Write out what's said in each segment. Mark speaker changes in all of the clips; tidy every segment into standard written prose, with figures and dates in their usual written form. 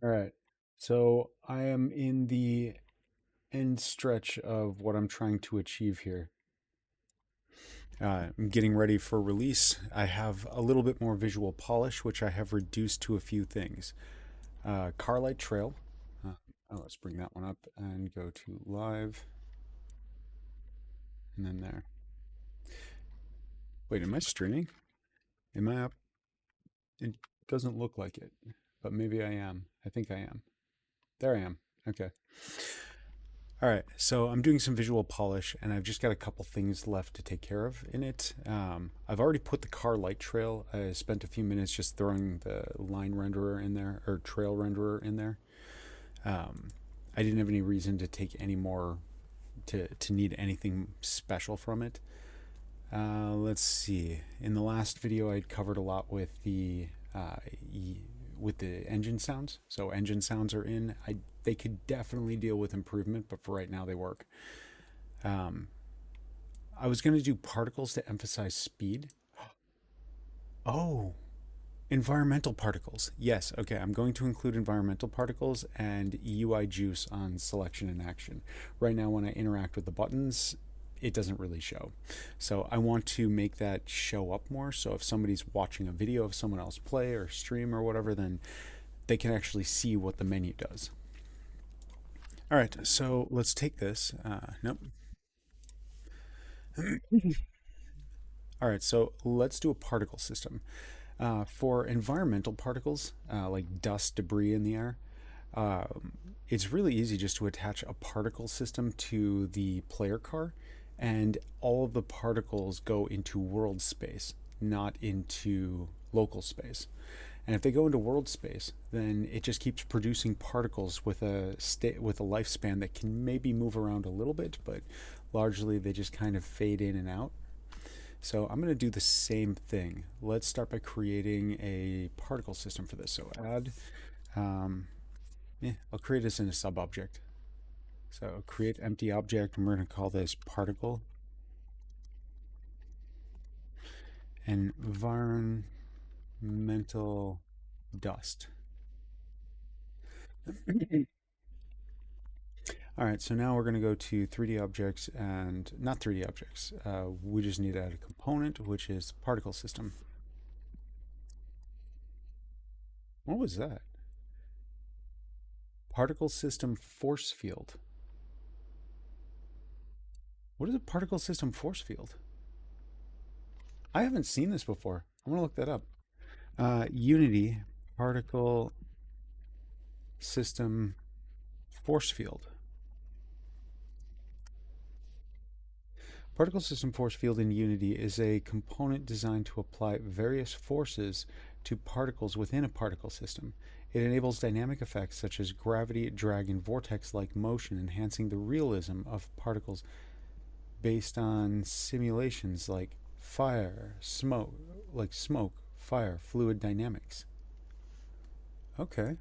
Speaker 1: All right. So I am in the end stretch of what I'm trying to achieve here. I'm getting ready for release. I have a little bit more visual polish, which I have reduced to a few things. Carlight Trail. Uh, let's bring that one up and go to live, and then there. Wait, am I streaming? Am I up? It doesn't look like it, but maybe I am. I think I am. There I am. Okay. All right, so I'm doing some visual polish, and I've just got a couple things left to take care of in it. I've already put the car light trail. I spent a few minutes just throwing the line renderer in there, or trail renderer in there. Um, I didn't have any reason to take any more, to need anything special from it. Let's see. In the last video, I'd covered a lot uh, with the engine sounds. So engine sounds are in. They could definitely deal with improvement, but for right now, they work. Um, I was going to do particles to emphasize speed. Oh, environmental particles. Yes, okay. I'm going to include environmental particles and UI juice on selection and action. Right now, when I interact with the buttons, it doesn't really show. So I want to make that show up more. So if somebody's watching a video of someone else play or stream or whatever, then they can actually see what the menu does. All right, so let's take this. Nope. All right, so let's do a particle system. For environmental particles, like dust, debris in the air, um, it's really easy just to attach a particle system to the player car, and all of the particles go into world space, not into local space. And if they go into world space, then it just keeps producing particles with with a lifespan that can maybe move around a little bit, but largely they just kind of fade in and out. So I'm going to do the same thing. Let's start by creating a particle system for this. So add, um, I'll create this in a sub object. So create empty object, and we're going to call this particle environmental dust. All right, so now we're going to go to 3D objects and not 3D objects. We just need to add a component, which is particle system. What was that? Particle system force field. What is a particle system force field? I haven't seen this before. I'm going to look that up. Unity particle system force field. Particle system force field in Unity is a component designed to apply various forces to particles within a particle system. It enables dynamic effects such as gravity, drag, and vortex-like motion, enhancing the realism of particles based on simulations like smoke, fire, fluid dynamics. Okay.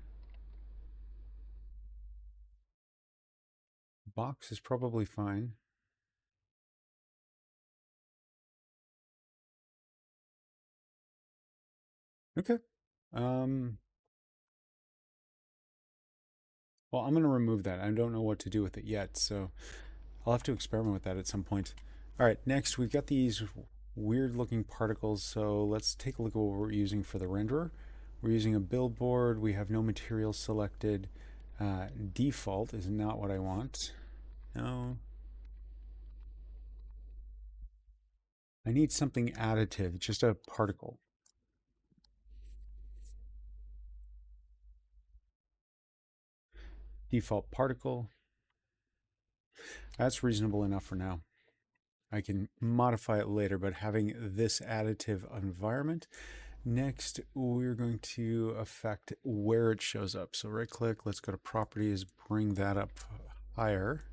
Speaker 1: Box is probably fine. Okay. Um, well, I'm going to remove that. I don't know what to do with it yet, so I'll have to experiment with that at some point. All right, next we've got these weird looking particles, so let's take a look at what we're using for the renderer. We're using a billboard. We have no material selected. Default is not what I want. No. I need something additive, just a particle. Default particle. That's reasonable enough for now. I can modify it later, but having this additive environment. Next, we're going to affect where it shows up. So right click, let's go to properties, bring that up higher.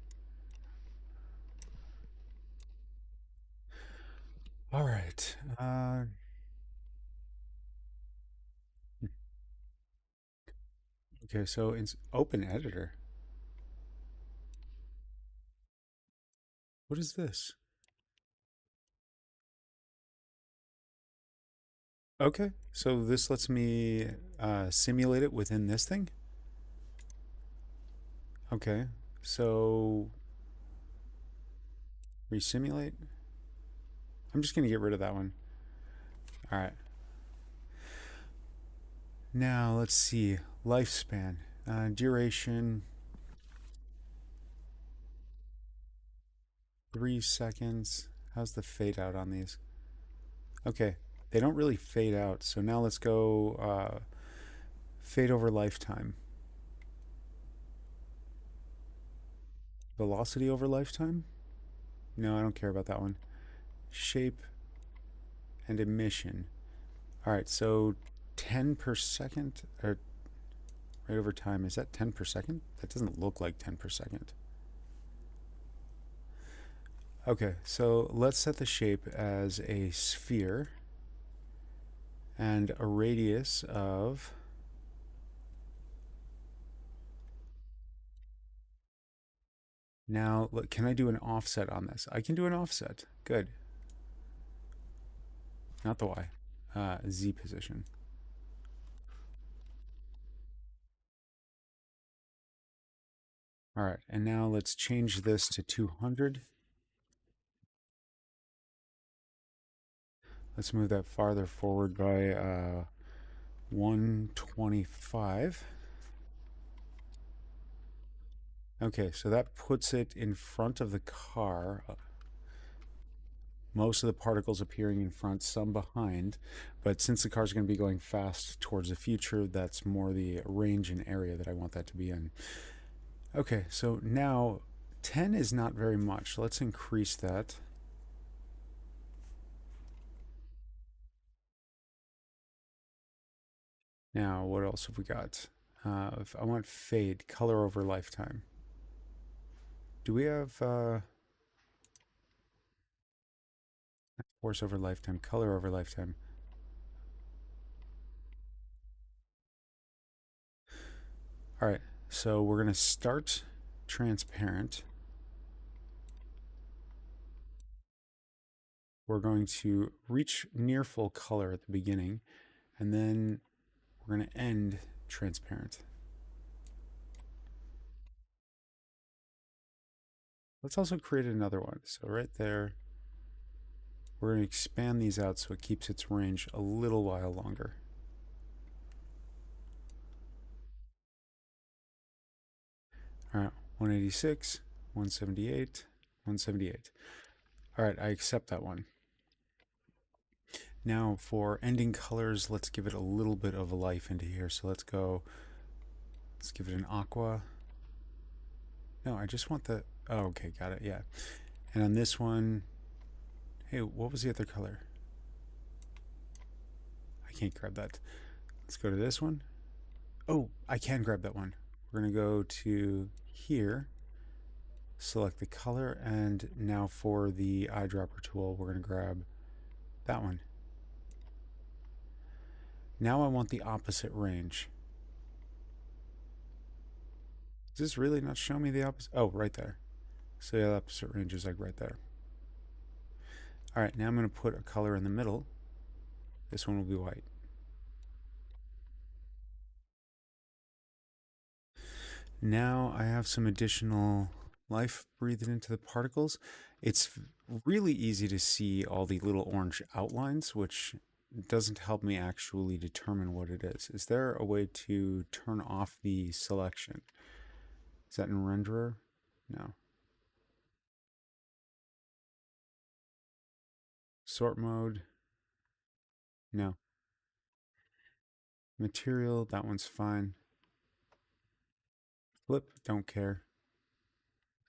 Speaker 1: All right. Okay, so it's open editor. What is this? Okay, so this lets me simulate it within this thing. Okay, so resimulate. I'm just going to get rid of that one. All right. Now let's see. Lifespan. Duration 3 seconds. How's the fade out on these? Okay, they don't really fade out. So now let's go fade over lifetime. Velocity over lifetime? No, I don't care about that one. Shape and emission. All right, so 10 per second, or right over time, is that 10 per second? That doesn't look like 10 per second. Okay, so let's set the shape as a sphere and a radius of, now look, can I do an offset on this? I can do an offset. Good. Not the Y. Z position. All right, and now let's change this to 200. Let's move that farther forward by 125. Okay, so that puts it in front of the car. Most of the particles appearing in front, some behind. But since the car's going to be going fast towards the future, that's more the range and area that I want that to be in. Okay, so now 10 is not very much. Let's increase that. Now, what else have we got? If I want fade, color over lifetime. Do we have force over lifetime, color over lifetime? All right, so we're going to start transparent. We're going to reach near full color at the beginning, and then we're going to end transparent. Let's also create another one. So right there, we're going to expand these out so it keeps its range a little while longer. All right, 186, 178, 178. All right, I accept that one. Now for ending colors, let's give it a little bit of life into here. So let's give it an aqua. No, I just want the, oh, okay, got it, yeah. And on this one, hey, what was the other color? I can't grab that. Let's go to this one. Oh, I can grab that one. We're gonna go to here, select the color, and now for the eyedropper tool, we're gonna grab that one. Now I want the opposite range. Does this really not show me the opposite? Oh, right there. So the opposite range is like right there. All right, now I'm going to put a color in the middle. This one will be white. Now I have some additional life breathed into the particles. It's really easy to see all the little orange outlines, which doesn't help me actually determine what it is. Is there a way to turn off the selection? Is that in renderer? No. Sort mode? No. Material, that one's fine. Flip, don't care.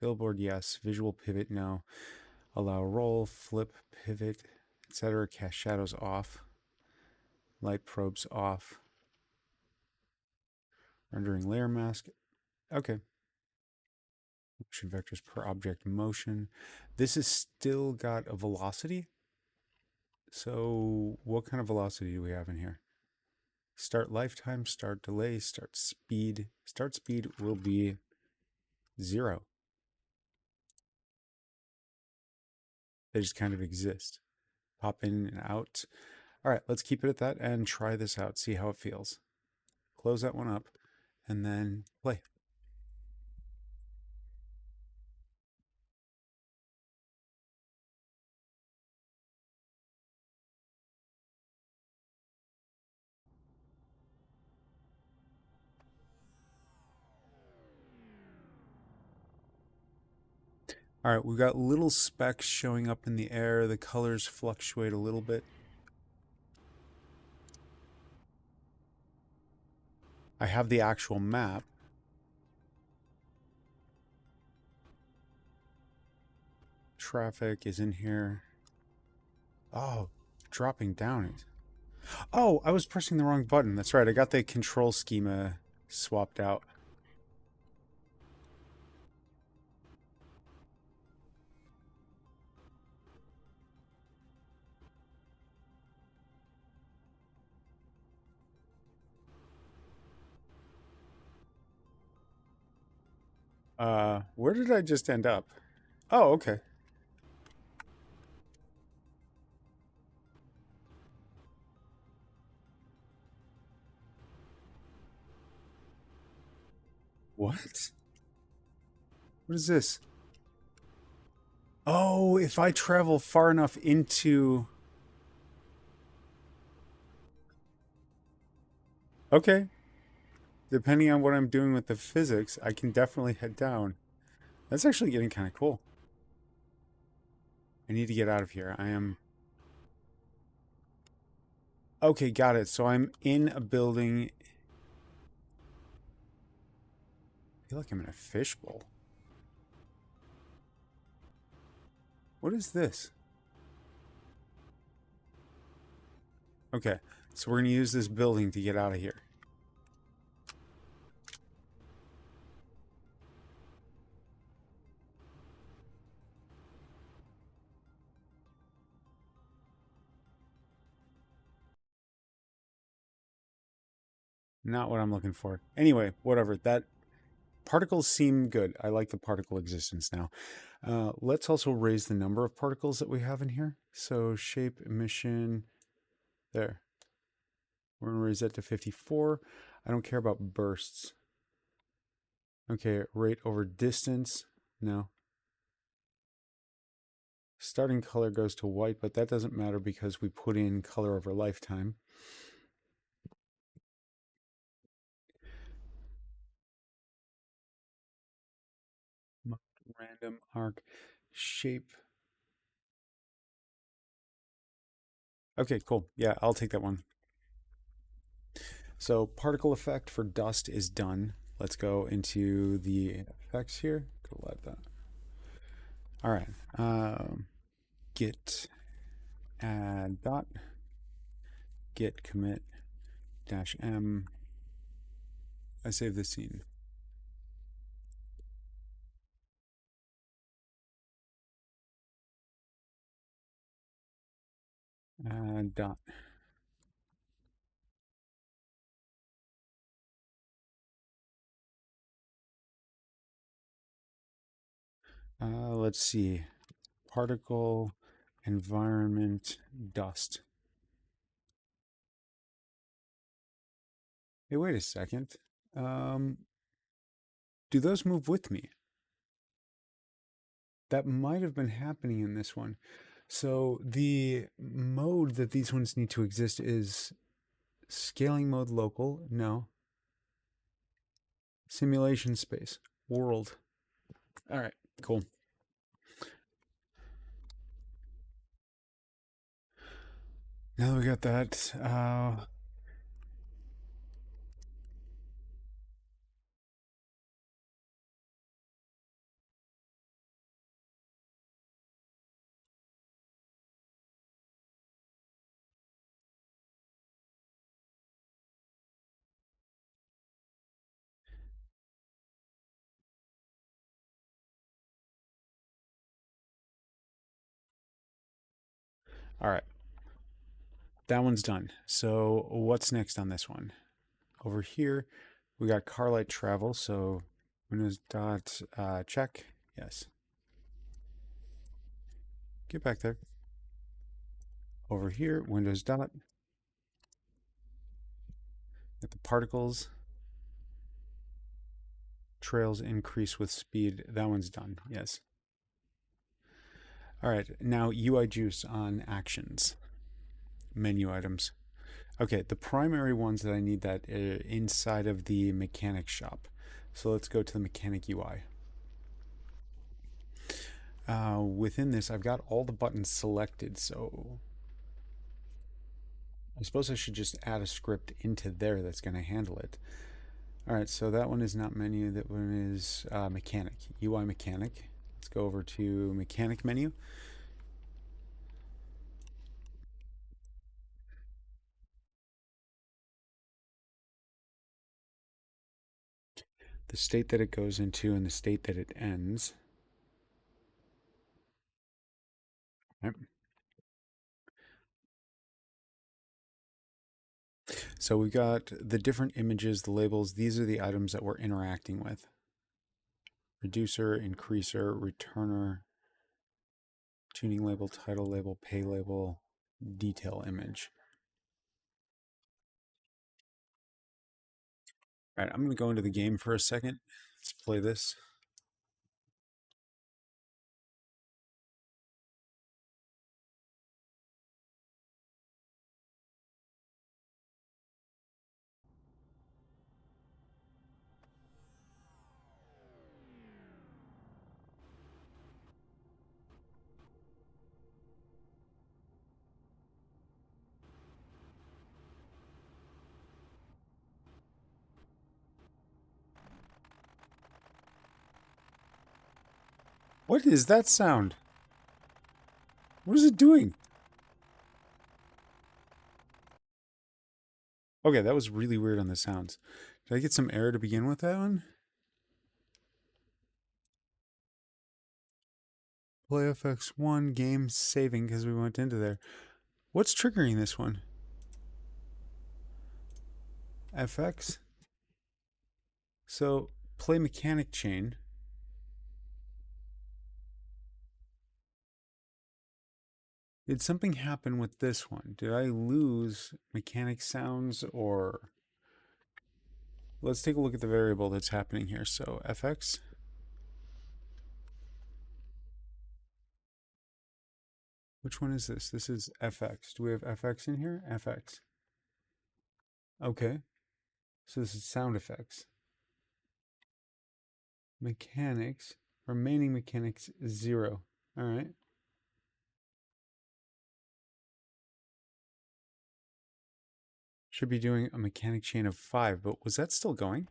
Speaker 1: Billboard, yes. Visual pivot, no. Allow roll, flip, pivot, etc. Cast shadows off. Light probes off. Rendering layer mask. Okay. Motion vectors per object motion. This has still got a velocity. So what kind of velocity do we have in here? Start lifetime, start delay, start speed. Start speed will be 0. They just kind of exist. Pop in and out. All right, let's keep it at that and try this out, see how it feels. Close that one up and then play. All right, we've got little specks showing up in the air. The colors fluctuate a little bit. I have the actual map. Traffic is in here. Oh, dropping down. Oh, I was pressing the wrong button. That's right. I got the control schema swapped out. Where did I just end up? Oh, okay. What? What is this? Oh, if I travel far enough into... Okay. Depending on what I'm doing with the physics, I can definitely head down. That's actually getting kind of cool. I need to get out of here. I am... Okay, got it. So I'm in a building. I feel like I'm in a fishbowl. What is this? Okay, so we're going to use this building to get out of here. Not what I'm looking for. Anyway, whatever. That particles seem good. I like the particle existence now. Let's also raise the number of particles that we have in here. So shape emission, there. We're going to raise that to 54. I don't care about bursts. Okay, rate over distance. No. Starting color goes to white, but that doesn't matter because we put in color over lifetime. Random arc shape. Okay, cool. Yeah, I'll take that one. So particle effect for dust is done. Let's go into the effects here. Go let that. All right. Git add dot git commit dash m. I save the scene. Add dot. Let's see. Particle environment dust. Hey, wait a second. Do those move with me? That might have been happening in this one. So the mode that these ones need to exist is scaling mode local. No. Simulation space. World. All right, cool. Now that we got that, all right. That one's done. So what's next on this one? Over here, we got car light travel. So Windows dot check. Yes. Get back there. Over here, Windows dot. Get the particles. Trails increase with speed. That one's done. Yes. All right. Now UI juice on actions. Menu items. Okay, the primary ones that I need that are inside of the mechanic shop. So let's go to the mechanic UI. within this, I've got all the buttons selected, so I suppose I should just add a script into there that's going to handle it. All right, so that one is not menu. That one is mechanic, UI mechanic. Let's go over to mechanic menu. The state that it goes into and the state that it ends. Right. So we've got the different images, the labels. These are the items that we're interacting with. Reducer, increaser, returner, tuning label, title label, pay label, detail image. All right, I'm going to go into the game for a second. Let's play this. What is that sound? What is it doing? Okay, that was really weird on the sounds. Did I get some error to begin with that one? Play FX1 game saving because we went into there. What's triggering this one? FX. So play mechanic chain. Did something happen with this one? Did I lose mechanic sounds or... Let's take a look at the variable that's happening here. So FX. Which one is this? This is FX. Do we have FX in here? FX. Okay. So this is sound effects. Mechanics. Remaining mechanics 0. All right. Should be doing a mechanic chain of 5, but was that still going?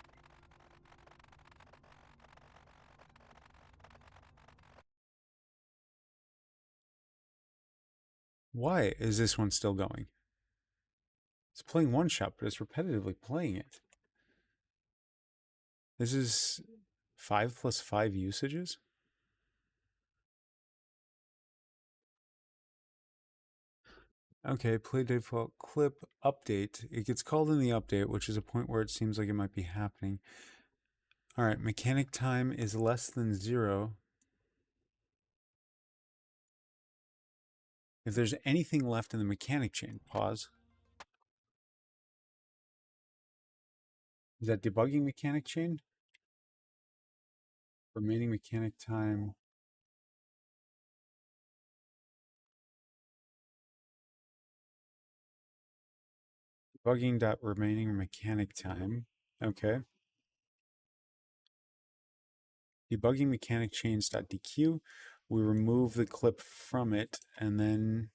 Speaker 1: Why is this one still going? It's playing one shot, but it's repetitively playing it. This is 5 plus 5 usages? Okay, play default clip update. It gets called in the update, which is a point where it seems like it might be happening. All right, mechanic time is less than 0. If there's anything left in the mechanic chain, pause. Is that debugging mechanic chain? Remaining mechanic time. Debugging dot remaining mechanic time. Okay. Debugging mechanic chains dot DQ. We remove the clip from it and then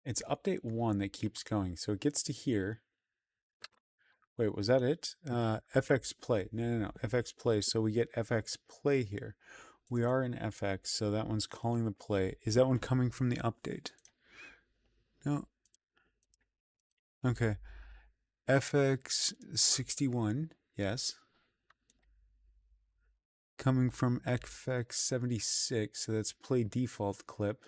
Speaker 1: it's update 1 that keeps going. So it gets to here. Wait, was that it? FX play. No. FX play. So we get FX play here. We are in FX, so that one's calling the play. Is that one coming from the update? No. Okay. FX 61. Yes. Coming from FX 76. So that's play default clip.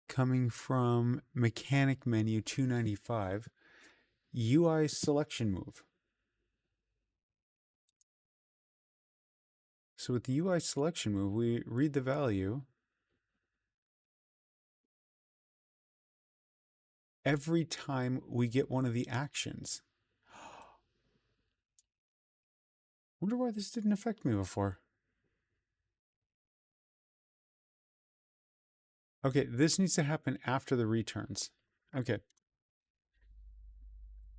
Speaker 1: Coming from mechanic menu 295. UI selection move. So with the UI selection move, we read the value. Every time we get one of the actions. Wonder why this didn't affect me before. Okay, this needs to happen after the returns. Okay.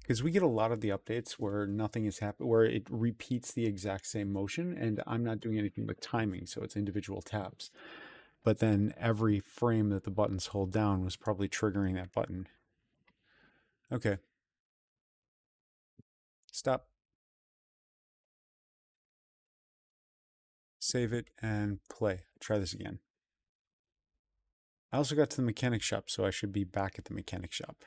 Speaker 1: Because we get a lot of the updates where nothing is happening, where it repeats the exact same motion, and I'm not doing anything with timing, so it's individual taps. But then every frame that the buttons hold down was probably triggering that button. Okay. Stop. Save it and play. Try this again. I also got to the mechanic shop, so I should be back at the mechanic shop.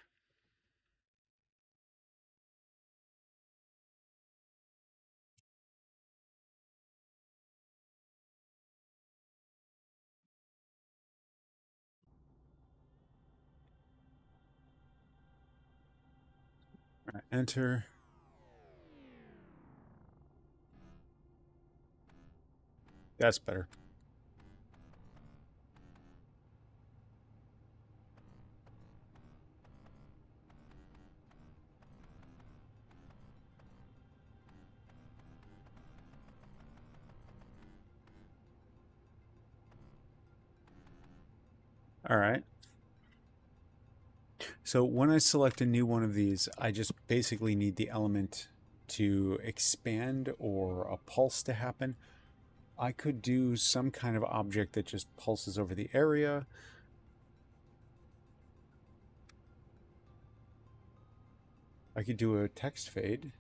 Speaker 1: All right, enter. That's better. All right. So when I select a new one of these, I just basically need the element to expand or a pulse to happen. I could do some kind of object that just pulses over the area. I could do a text fade.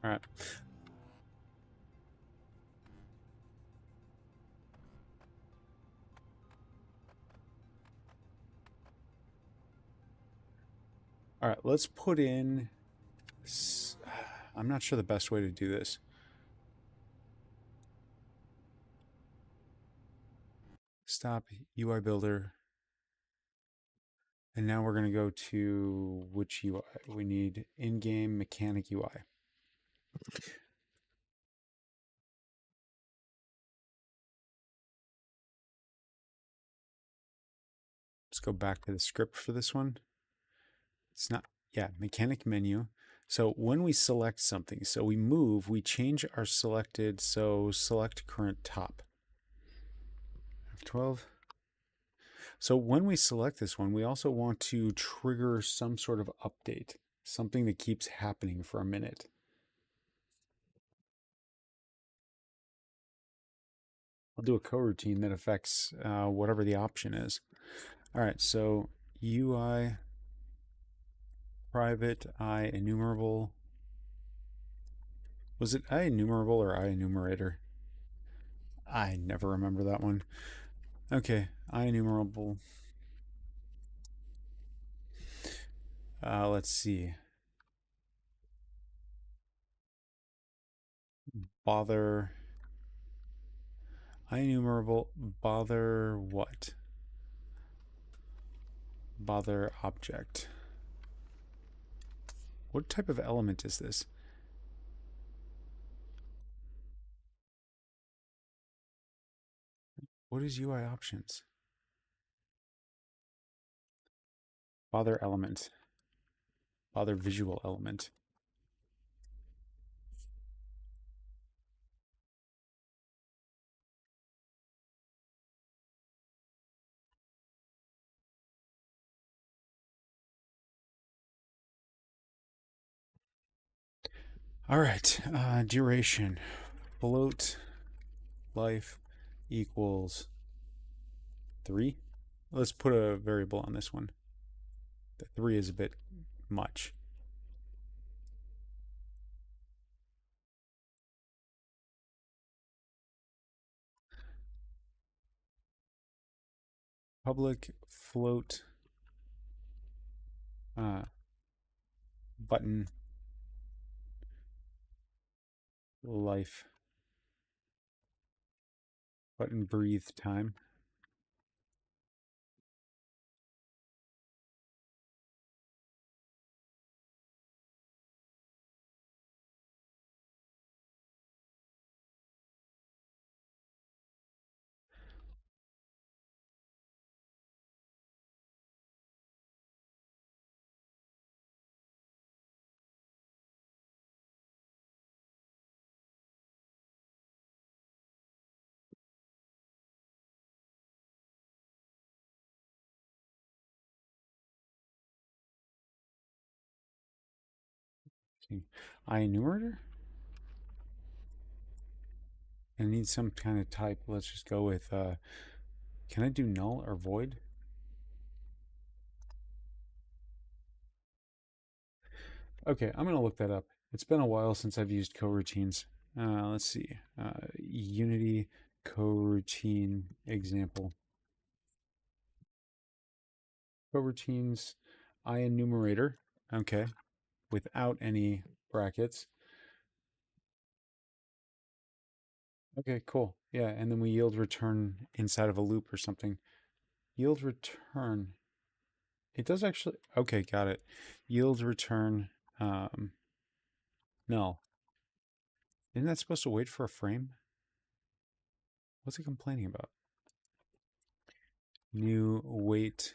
Speaker 1: All right. All right, let's put in... I'm not sure the best way to do this. Stop UI Builder. And now we're going to go to which UI? We need in-game mechanic UI. Let's go back to the script for this one. It's not, yeah, mechanic menu. So when we select something, so we move, we change our selected, so select current top. F12. So when we select this one, we also want to trigger some sort of update, something that keeps happening for a minute. I'll do a coroutine that affects whatever the option is. All right, so UI private I enumerable. Was it I enumerable or I enumerator? I never remember that one. Okay, I enumerable. Let's see. Bother. I enumerable. Bother what? Bother object. What type of element is this? What is UI options? Bother element. Bother visual element. All right, duration. Float life equals 3. Let's put a variable on this one. The 3 is a bit much. Public float button life button breathe time. I enumerator? I need some kind of type. Let's just go with, can I do null or void? Okay, I'm going to look that up. It's been a while since I've used coroutines. Let's see. Unity coroutine example. Coroutines, I enumerator. Okay, without any brackets. Okay, cool. Yeah, and then we yield return inside of a loop or something. Yield return. It does actually. Okay, got it. Yield return. Um, no. Isn't that supposed to wait for a frame? What's it complaining about? New wait.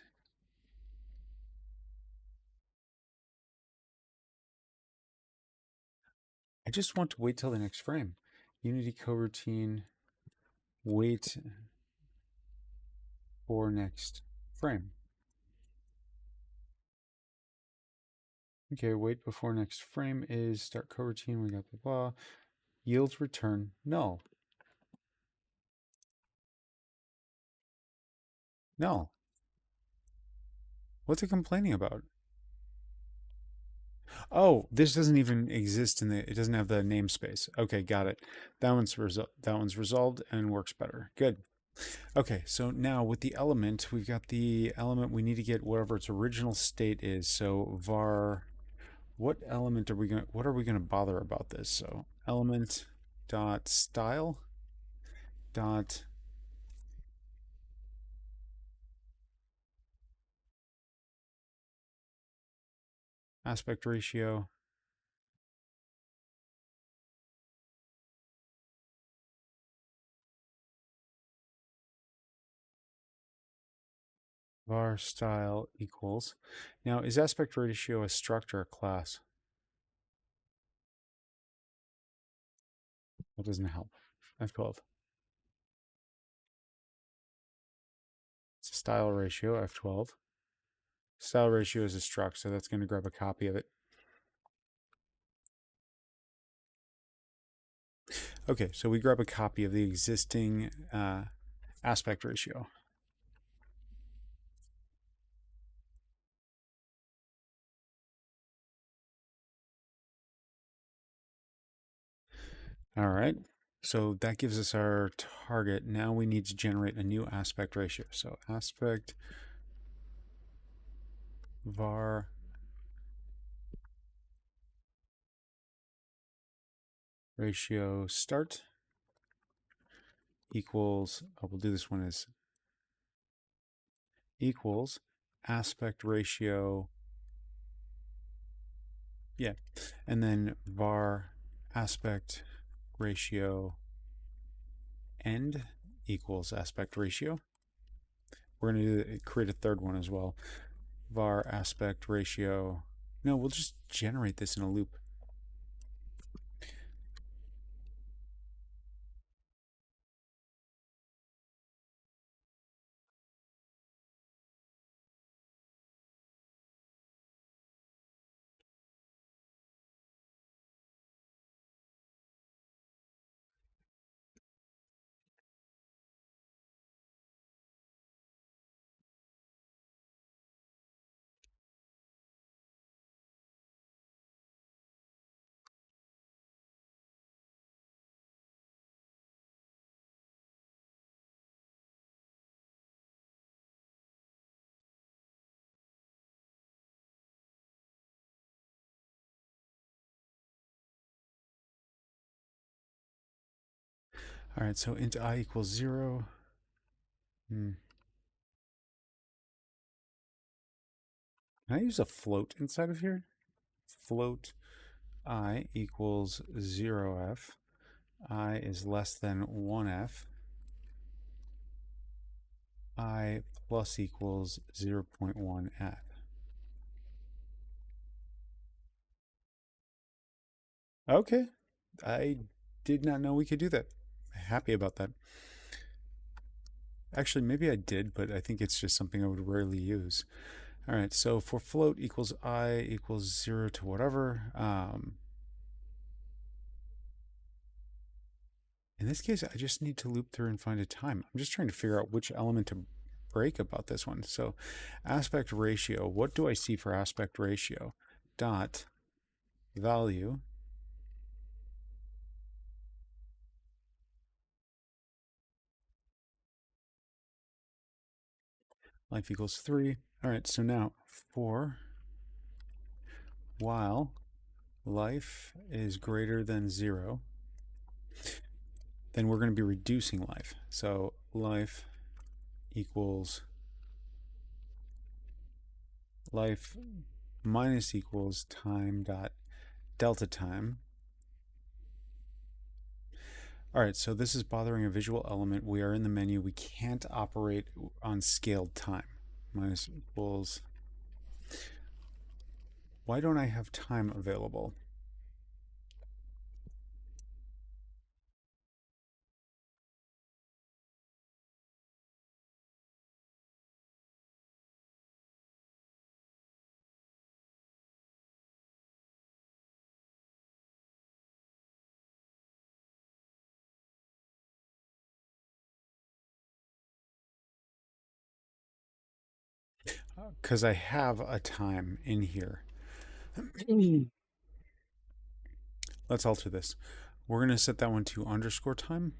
Speaker 1: I just want to wait till the next frame. Unity coroutine. Wait for next frame. Okay, wait before next frame is start coroutine. We got the blah. Yield return null. Null. What's it complaining about? Oh, this doesn't even exist in the. It doesn't have the namespace. Okay, got it. That one's resolved and works better. Good. Okay, so now with the element, we've got the element. We need to get whatever its original state is. So var. What element are we going? What are we going to bother about this? So element dot style dot aspect ratio. Var style equals. Now, is aspect ratio a struct or a class? That doesn't help. F12. It's a style ratio, F12. Style ratio is a struct, so that's going to grab a copy of it. Okay, so we grab a copy of the existing aspect ratio. All right, so that gives us our target. Now we need to generate a new aspect ratio. So aspect var ratio start equals, we'll do this one as equals aspect ratio, yeah, and then var aspect ratio end equals aspect ratio. We're going to create a third one as well. Var aspect ratio. No, we'll just generate this in a loop. All right, so int I equals 0. Can I use a float inside of here? Float I equals 0f. I is less than 1f. I plus equals 0.1f. Okay, I did not know we could do that. Happy about that. Actually, maybe I did, but I think it's just something I would rarely use. All right, so for float equals I equals 0 to whatever. In this case, I just need to loop through and find a time. I'm just trying to figure out which element to break about this one. So aspect ratio, what do I see for aspect ratio? Dot value life equals 3. All right, so now for while life is greater than 0, then we're going to be reducing life. So life equals life minus equals time dot delta time. All right, so this is bothering a visual element. We are in the menu. We can't operate on scaled time. Minus equals. Why don't I have time available? Because I have a time in here. Let's alter this. We're going to set that one to underscore time.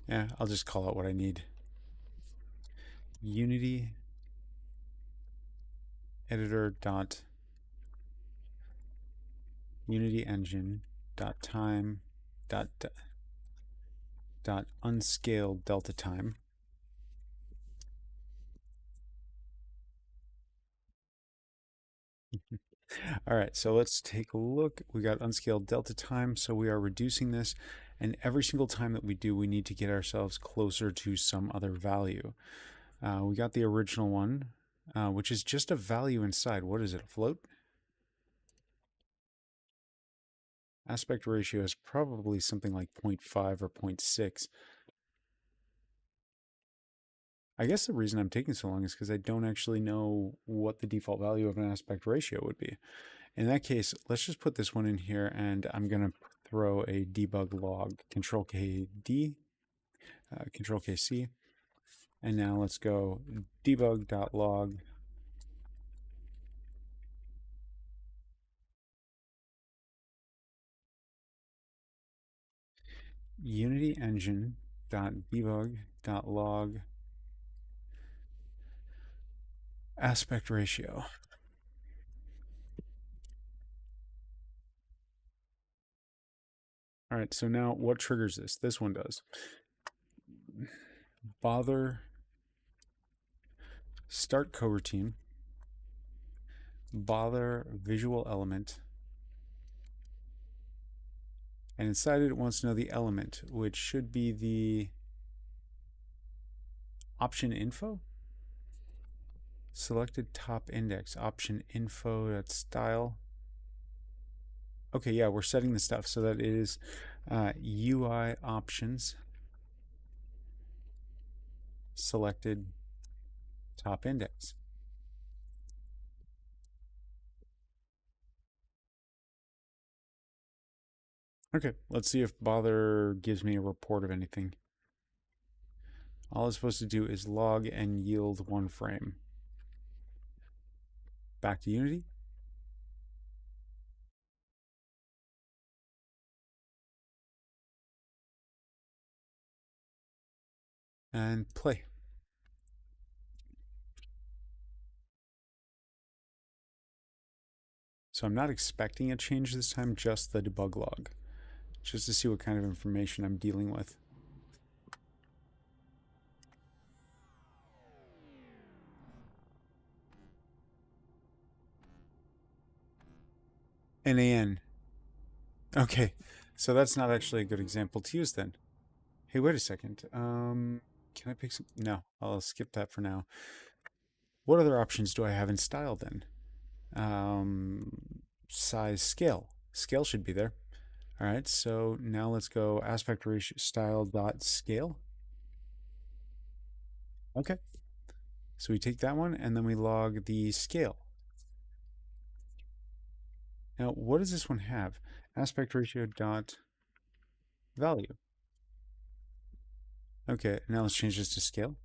Speaker 1: Yeah, I'll just call out what I need. Unity editor dot unity engine dot time dot dot unscaled delta time. All right, so let's take a look. We got unscaled delta time, so we are reducing this, and every single time that we do, we need to get ourselves closer to some other value. We got the original one, which is just a value inside. What is it, a float? Aspect ratio is probably something like 0.5 or 0.6. I guess the reason I'm taking so long is because I don't actually know what the default value of an aspect ratio would be. In that case, let's just put this one in here, and I'm going to throw a debug log, Control K D, Control K C, and now let's go debug.log Unity engine.debug.log aspect ratio. All right, so now what triggers this? This one does. Bother start coroutine, bother visual element, and inside it wants to know the element, which should be the option info. Selected top index, option info, that's style. Okay, yeah, we're setting the stuff so that it is UI options selected top index. Okay, let's see if bother gives me a report of anything. All it's supposed to do is log and yield one frame. Back to Unity. And play. So I'm not expecting a change this time, just the debug log, just to see what kind of information I'm dealing with. NAN. Okay, so that's not actually a good example to use then. Hey, wait a second. Can I pick some? No, I'll skip that for now. What other options do I have in style then? Size, scale. Scale should be there. All right, so now let's go aspect ratio style dot scale. Okay, So we take that one and then we log the scale. Now, what does this one have? Aspect ratio dot value. Okay, now let's change this to scale.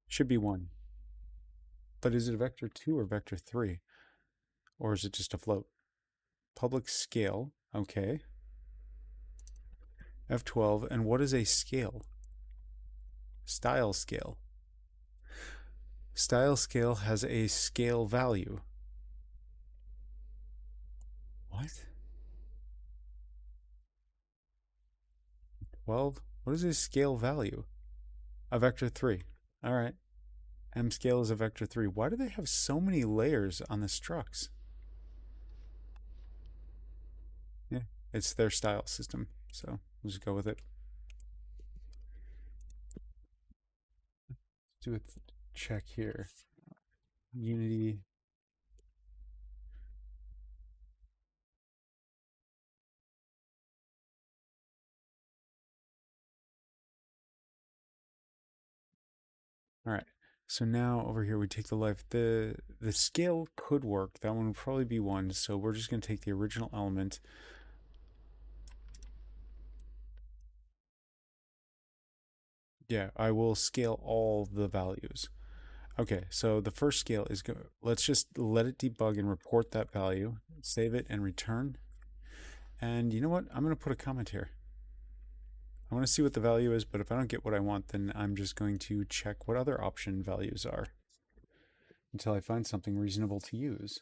Speaker 1: Should be 1. But is it a vector 2 or vector 3? Or is it just a float? Public scale. Okay. F12. And what is a scale? Style scale. Style scale has a scale value. What? 12? What is a scale value? A vector 3. All right. M scale is a vector 3. Why do they have so many layers on the structs? Yeah, it's their style system. So we'll just go with it. Let's do a check here. Unity. All right. So now over here we take the life. The scale could work. That one would probably be 1. So we're just going to take the original element. Yeah, I will scale all the values. Okay, so the first scale is go. Let's just let it debug and report that value. Save it and return. And you know what? I'm going to put a comment here. I want to see what the value is, but if I don't get what I want, then I'm just going to check what other option values are until I find something reasonable to use.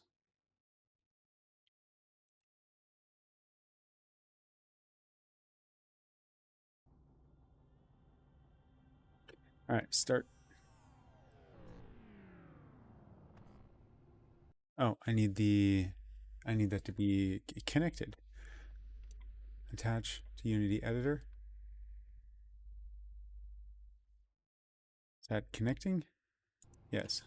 Speaker 1: All right, start. Oh, I need that to be connected. Attach to Unity Editor. Is that connecting? Yes.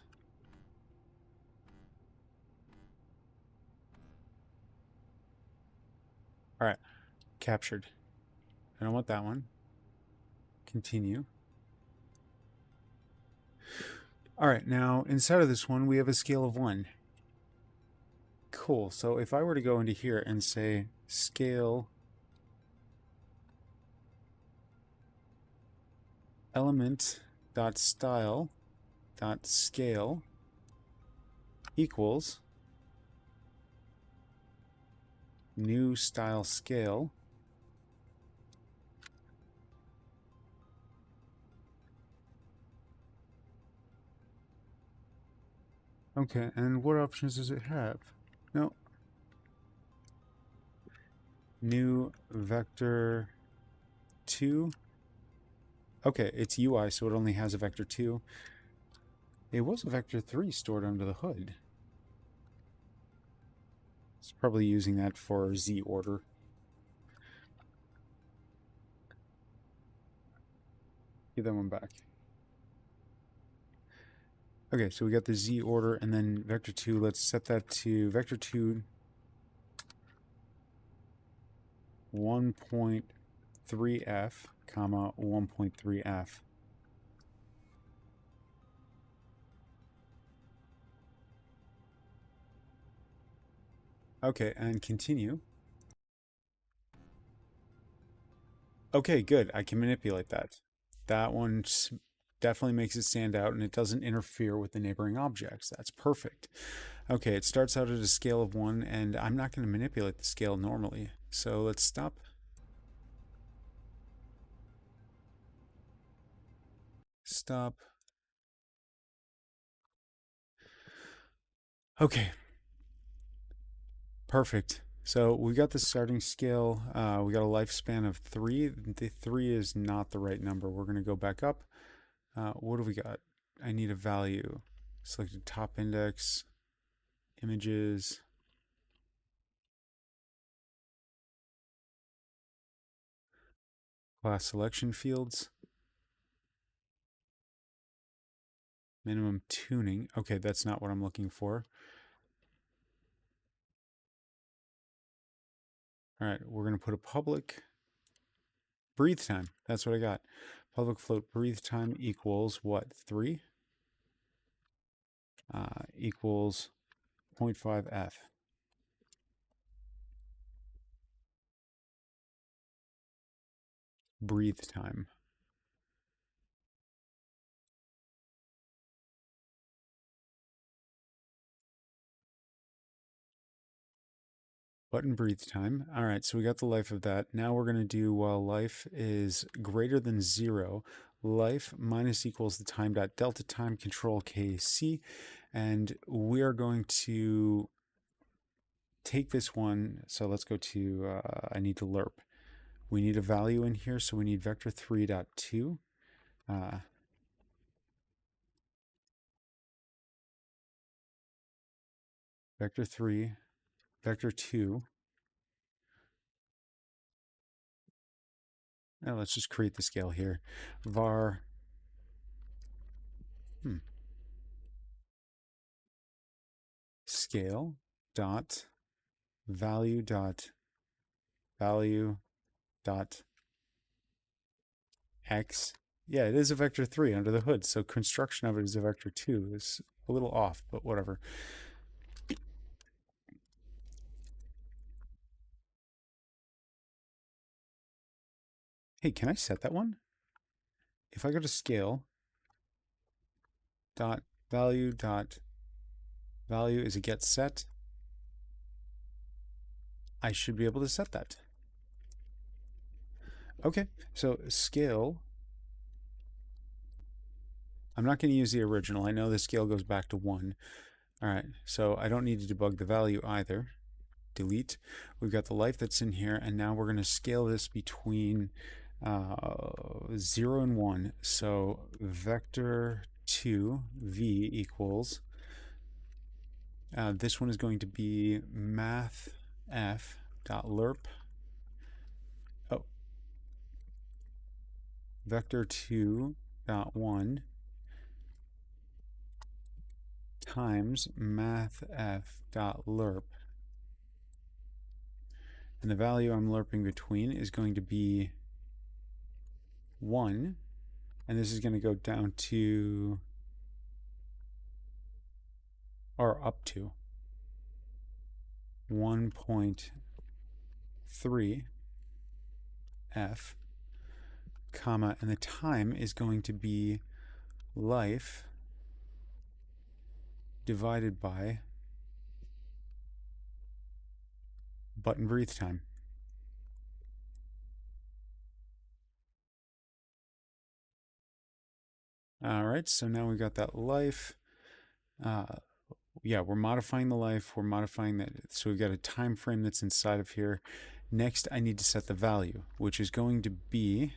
Speaker 1: All right, captured. I don't want that one. Continue. All right, now inside of this one, we have a scale of 1. Cool. So if I were to go into here and say scale element dot style dot scale equals new style scale. Okay, and what options does it have? No. New vector 2. Okay, it's UI, so it only has a vector 2. It was a vector 3 stored under the hood. It's probably using that for Z order. Give that one back. Okay, so we got the Z order and then vector 2. Let's set that to vector 2 1.3f, comma 1.3f. Okay, and continue. Okay, good. I can manipulate that. That one definitely makes it stand out and it doesn't interfere with the neighboring objects. That's perfect. Okay, it starts out at a scale of 1 and I'm not going to manipulate the scale normally. So let's stop. Stop. Okay. Perfect. So we got the starting scale. We got a lifespan of 3. The 3 is not the right number. We're going to go back up. What do we got? I need a value. Select the top index, images, class selection fields, minimum tuning. Okay, that's not what I'm looking for. All right, we're going to put a public breathe time. That's what I got. Public float breathe time equals what? 3? Equals 0.5 F. Breathe time. Button breathe time. All right, so we got the life of that. Now we're going to do while life is greater than 0, life minus equals the time dot delta time control KC. And we are going to take this one. So let's go to, I need to lerp. We need a value in here. So we need vector 3.2. Vector 3, vector 2. Now let's just create the scale here. Var scale dot value dot x. Yeah, it is a vector 3 under the hood, so construction of it is a vector 2. It's a little off, but whatever. Hey, can I set that one? If I go to scale dot value is a get set, I should be able to set that. Okay, so scale, I'm not going to use the original. I know the scale goes back to 1. All right, so I don't need to debug the value either. Delete. We've got the life that's in here, and now we're going to scale this between 0 and 1. So vector 2 v equals, this one is going to be math f dot lerp. Oh, vector 2 dot 1 times math f dot lerp. And the value I'm lerping between is going to be 1. And this is going to go down to, or up to, 1.3 F, comma, and the time is going to be life divided by button breathe time. All right, so now we've got that life. Yeah, we're modifying the life. We're modifying that. So we've got a time frame that's inside of here. Next, I need to set the value, which is going to be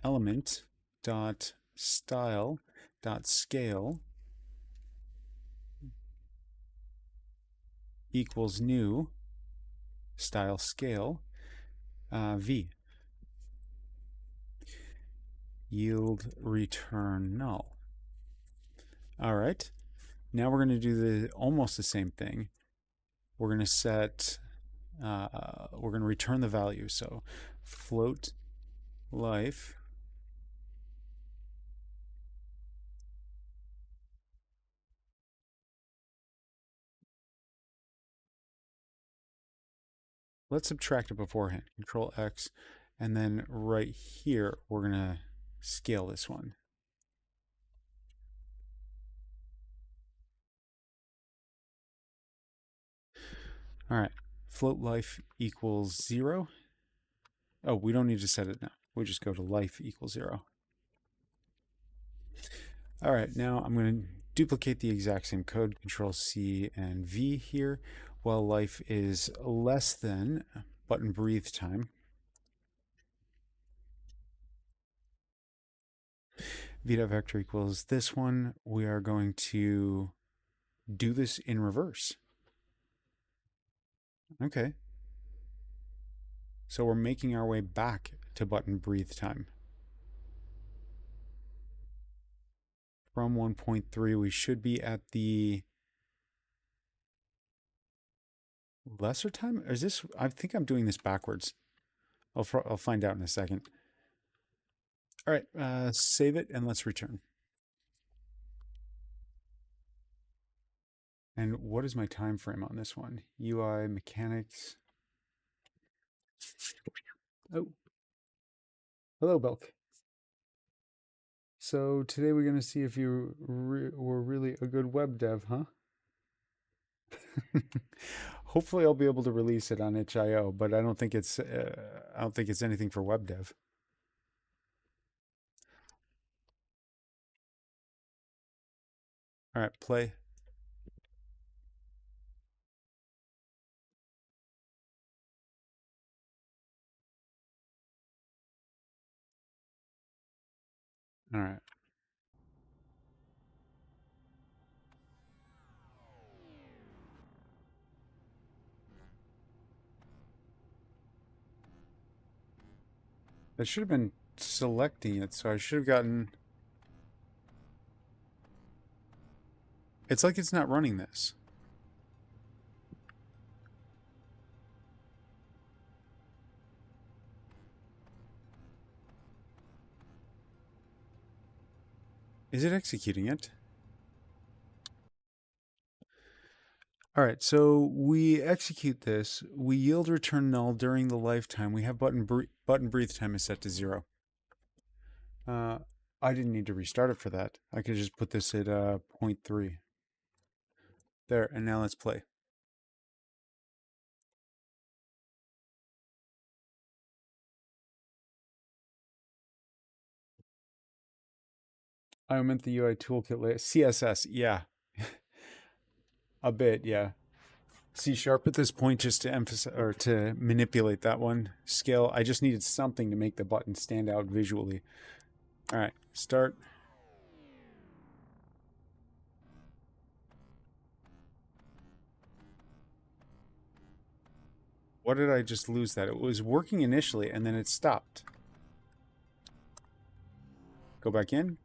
Speaker 1: element dot style dot scale equals new style scale v. Yield return null. All right. Now we're going to do almost the same thing. We're going to set, we're going to return the value. So float life let's subtract it beforehand. Control X. And then right here, we're going to scale this one. All right. Float life equals 0. Oh, we don't need to set it now. We just go to life equals 0. All right, now I'm going to duplicate the exact same code, Control C and V here, while life is less than button breathe time. V.vector equals this one. We are going to do this in reverse. Okay. So we're making our way back to button breathe time. From 1.3, we should be at the lesser time? Or is this, I think I'm doing this backwards. I'll find out in a second. All right, save it and let's return. And what is my time frame on this one? UI mechanics. Oh, hello, Belk. So today we're going to see if you were really a good web dev, huh? Hopefully, I'll be able to release it on itch.io, but I don't think it's anything for web dev. All right, play. All right. I should have been selecting it, so I should have gotten. It's like it's not running this. Is it executing it? All right, so we execute this. We yield return null during the lifetime. We have button breathe time is set to 0. Uh, I didn't need to restart it for that. I could just put this at 0.3. There, and now let's play. I meant the UI toolkit layer. CSS, yeah. A bit, yeah. C sharp at this point just to emphasize or to manipulate that one. Scale, I just needed something to make the button stand out visually. All right, start. What did I just lose that? It was working initially and then it stopped. Go back in.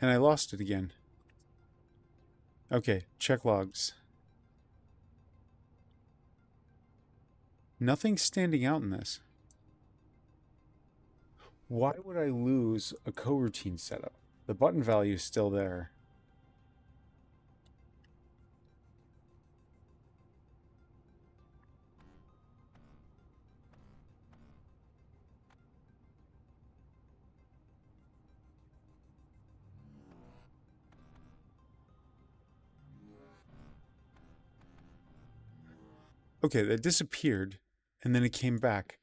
Speaker 1: And I lost it again. Okay, check logs. Nothing's standing out in this. Why would I lose a coroutine setup? The button value is still there. Okay, that disappeared and then it came back.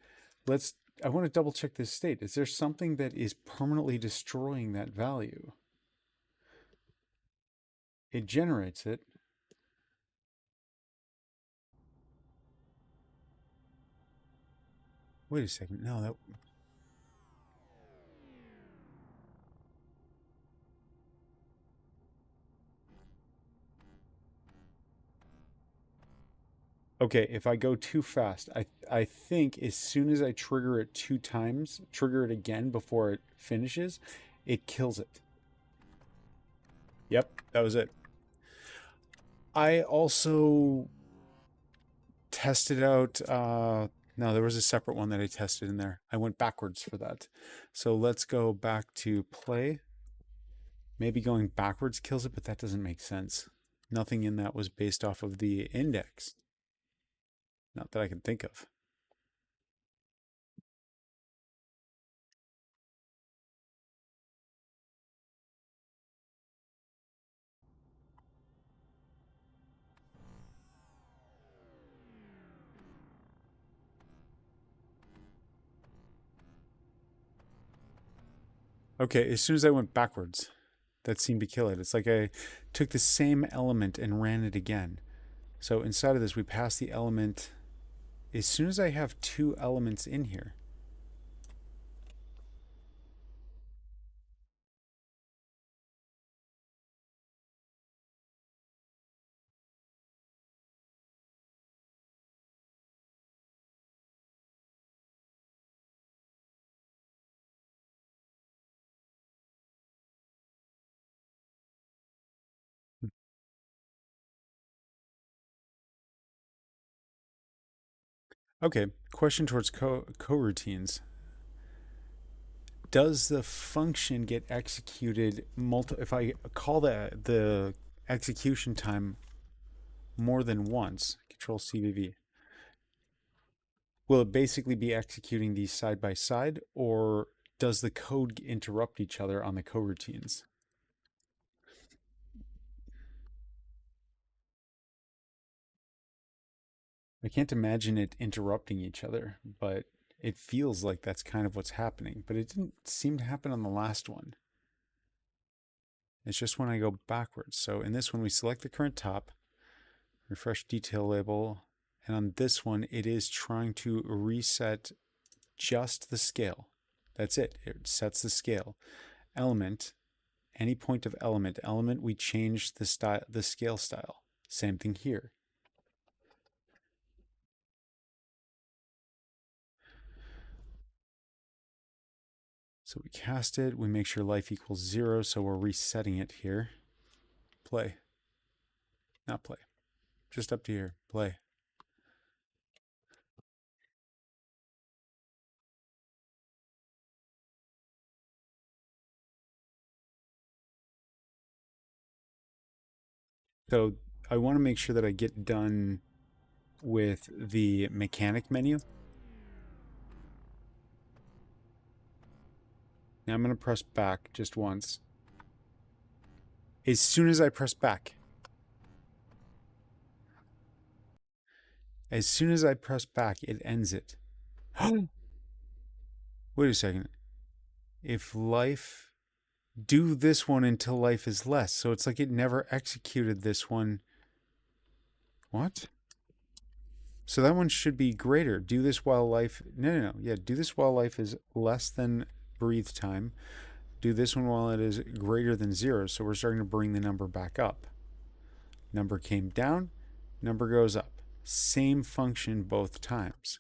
Speaker 1: I want to double check this state. Is there something that is permanently destroying that value? It generates it. Wait a second. No, that. Okay, if I go too fast, I think as soon as I trigger it 2 times, trigger it again before it finishes, it kills it. Yep, that was it. I also tested out. No, there was a separate one that I tested in there. I went backwards for that. So let's go back to play. Maybe going backwards kills it, but that doesn't make sense. Nothing in that was based off of the index. Not that I can think of. Okay, as soon as I went backwards, that seemed to kill it. It's like I took the same element and ran it again. So inside of this, we pass the element. As soon as I have 2 elements in here, Okay, question towards coroutines. Does the function get executed if I call the execution time more than once, control CVV, will it basically be executing these side by side, or does the code interrupt each other on the coroutines? I can't imagine it interrupting each other, but it feels like that's kind of what's happening. But it didn't seem to happen on the last one. It's just when I go backwards. So in this one, we select the current top, refresh detail label, and on this one, it is trying to reset just the scale. That's it. It sets the scale. Element, any point of element, we change the style, the scale style. Same thing here. So we cast it, we make sure life equals 0, so we're resetting it here. Play. Not play. Just up to here. Play. So I want to make sure that I get done with the mechanic menu. Now I'm going to press back just once. As soon as I press back, it ends it. Wait a second. If life, do this one until life is less. So it's like it never executed this one. What? So that one should be greater. Do this while life, no. Yeah, do this while life is less than breathe time. Do this one while it is greater than 0. So we're starting to bring the number back up. Number came down, number goes up. Same function both times.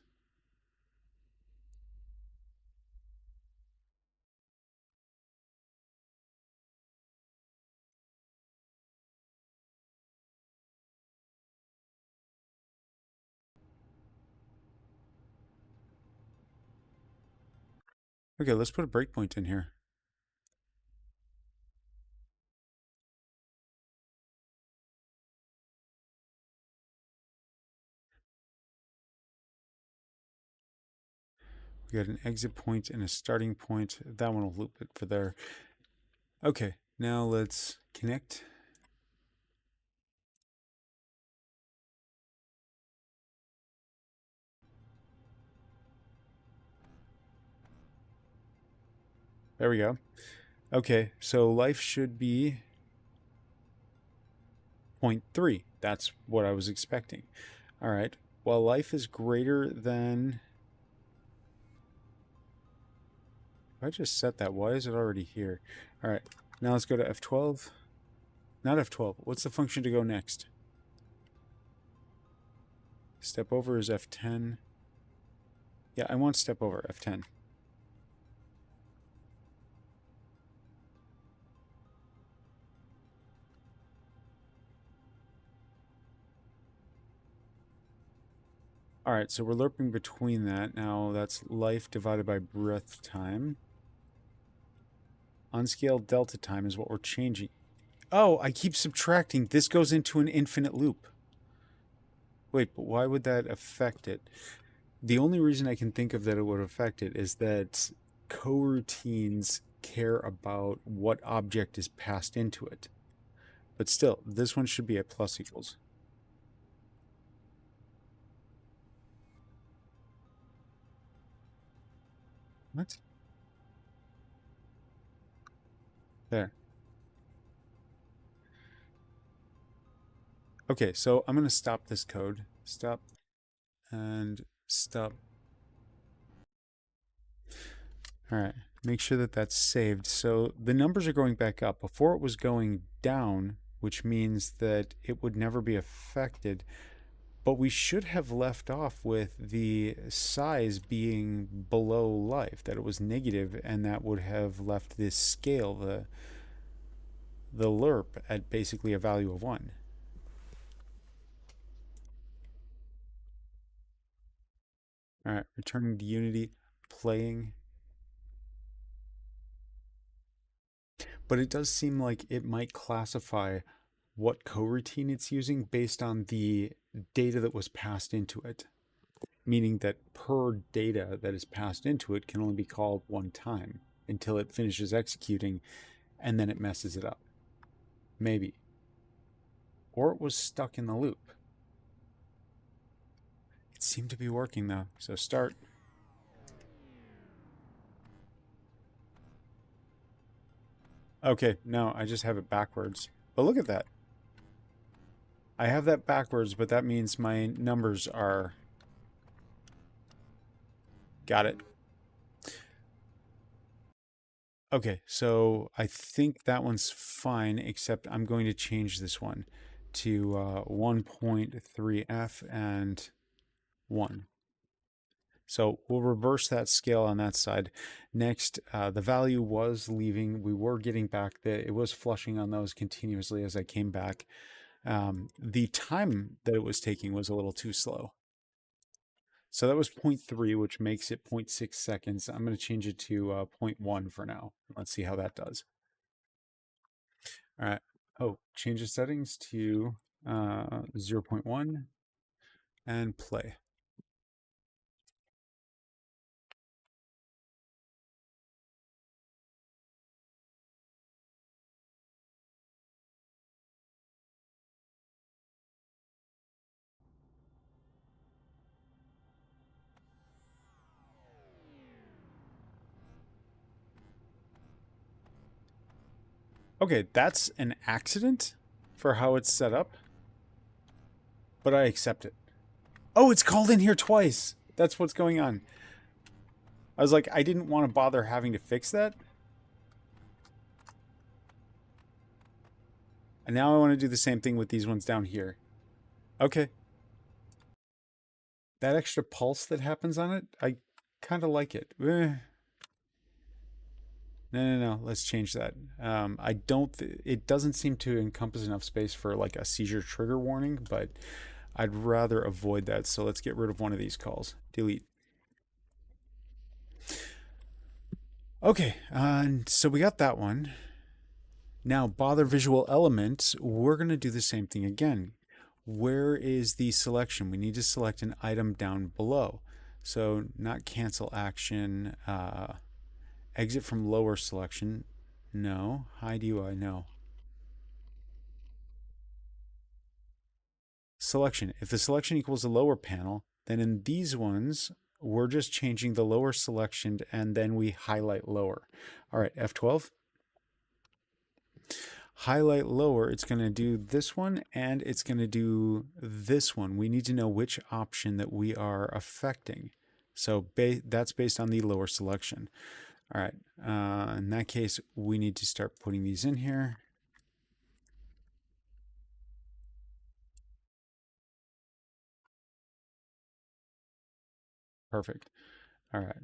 Speaker 1: Okay, let's put a breakpoint in here. We got an exit point and a starting point. That one will loop it for there. Okay, now let's connect. There we go. Okay, so life should be 0.3. That's what I was expecting. All right, while life is greater than... If I just set that, why is it already here? All right, now let's go to F12. Not F12. What's the function to go next? Step over is F10. Yeah, I want step over, F10. All right, so we're lerping between that. Now that's life divided by breath time. Unscaled delta time is what we're changing. Oh, I keep subtracting. This goes into an infinite loop. Wait, but why would that affect it? The only reason I can think of that it would affect it is that coroutines care about what object is passed into it. But still, this one should be at plus equals. What? There. Okay, so I'm going to stop this code. Stop and stop. All right, make sure that that's saved. So the numbers are going back up. Before it was going down, which means that it would never be affected. But we should have left off with the size being below life, that it was negative, and that would have left this scale, the lerp, at basically a value of 1. All right, returning to Unity, playing. But it does seem like it might classify what coroutine it's using based on the data that was passed into it, meaning that per data that is passed into it can only be called one time until it finishes executing, and then it messes it up. Maybe. Or it was stuck in the loop. It seemed to be working though. So start. Okay, no, I just have it backwards. But look at that. I have that backwards, but that means my numbers are... Got it. Okay, so I think that one's fine, except I'm going to change this one to 1.3F and 1. So we'll reverse that scale on that side. Next, the value was leaving. We were getting back that it was flushing on those continuously as I came back. The time that it was taking was a little too slow. So that was 0.3, which makes it 0.6 seconds. I'm going to change it to 0.1 for now. Let's see how that does. All right. Oh, change the settings to 0.1 and play. Okay, that's an accident for how it's set up, but I accept it. Oh, it's called in here twice. That's what's going on. I was like, I didn't want to bother having to fix that. And now I want to do the same thing with these ones down here. Okay. That extra pulse that happens on it, I kind of like it. No. Let's change that. I don't. It doesn't seem to encompass enough space for like a seizure trigger warning, but I'd rather avoid that. So let's get rid of one of these calls. Delete. Okay, so we got that one. Now, bother visual element, we're going to do the same thing again. Where is the selection? We need to select an item down below. So not cancel action, exit from lower selection. No. Hide UI, no. Selection. If the selection equals the lower panel, then in these ones, we're just changing the lower selection and then we highlight lower. All right, F12. Highlight lower, it's going to do this one and it's going to do this one. We need to know which option that we are affecting. So that's based on the lower selection. All right, in that case, we need to start putting these in here. Perfect. All right.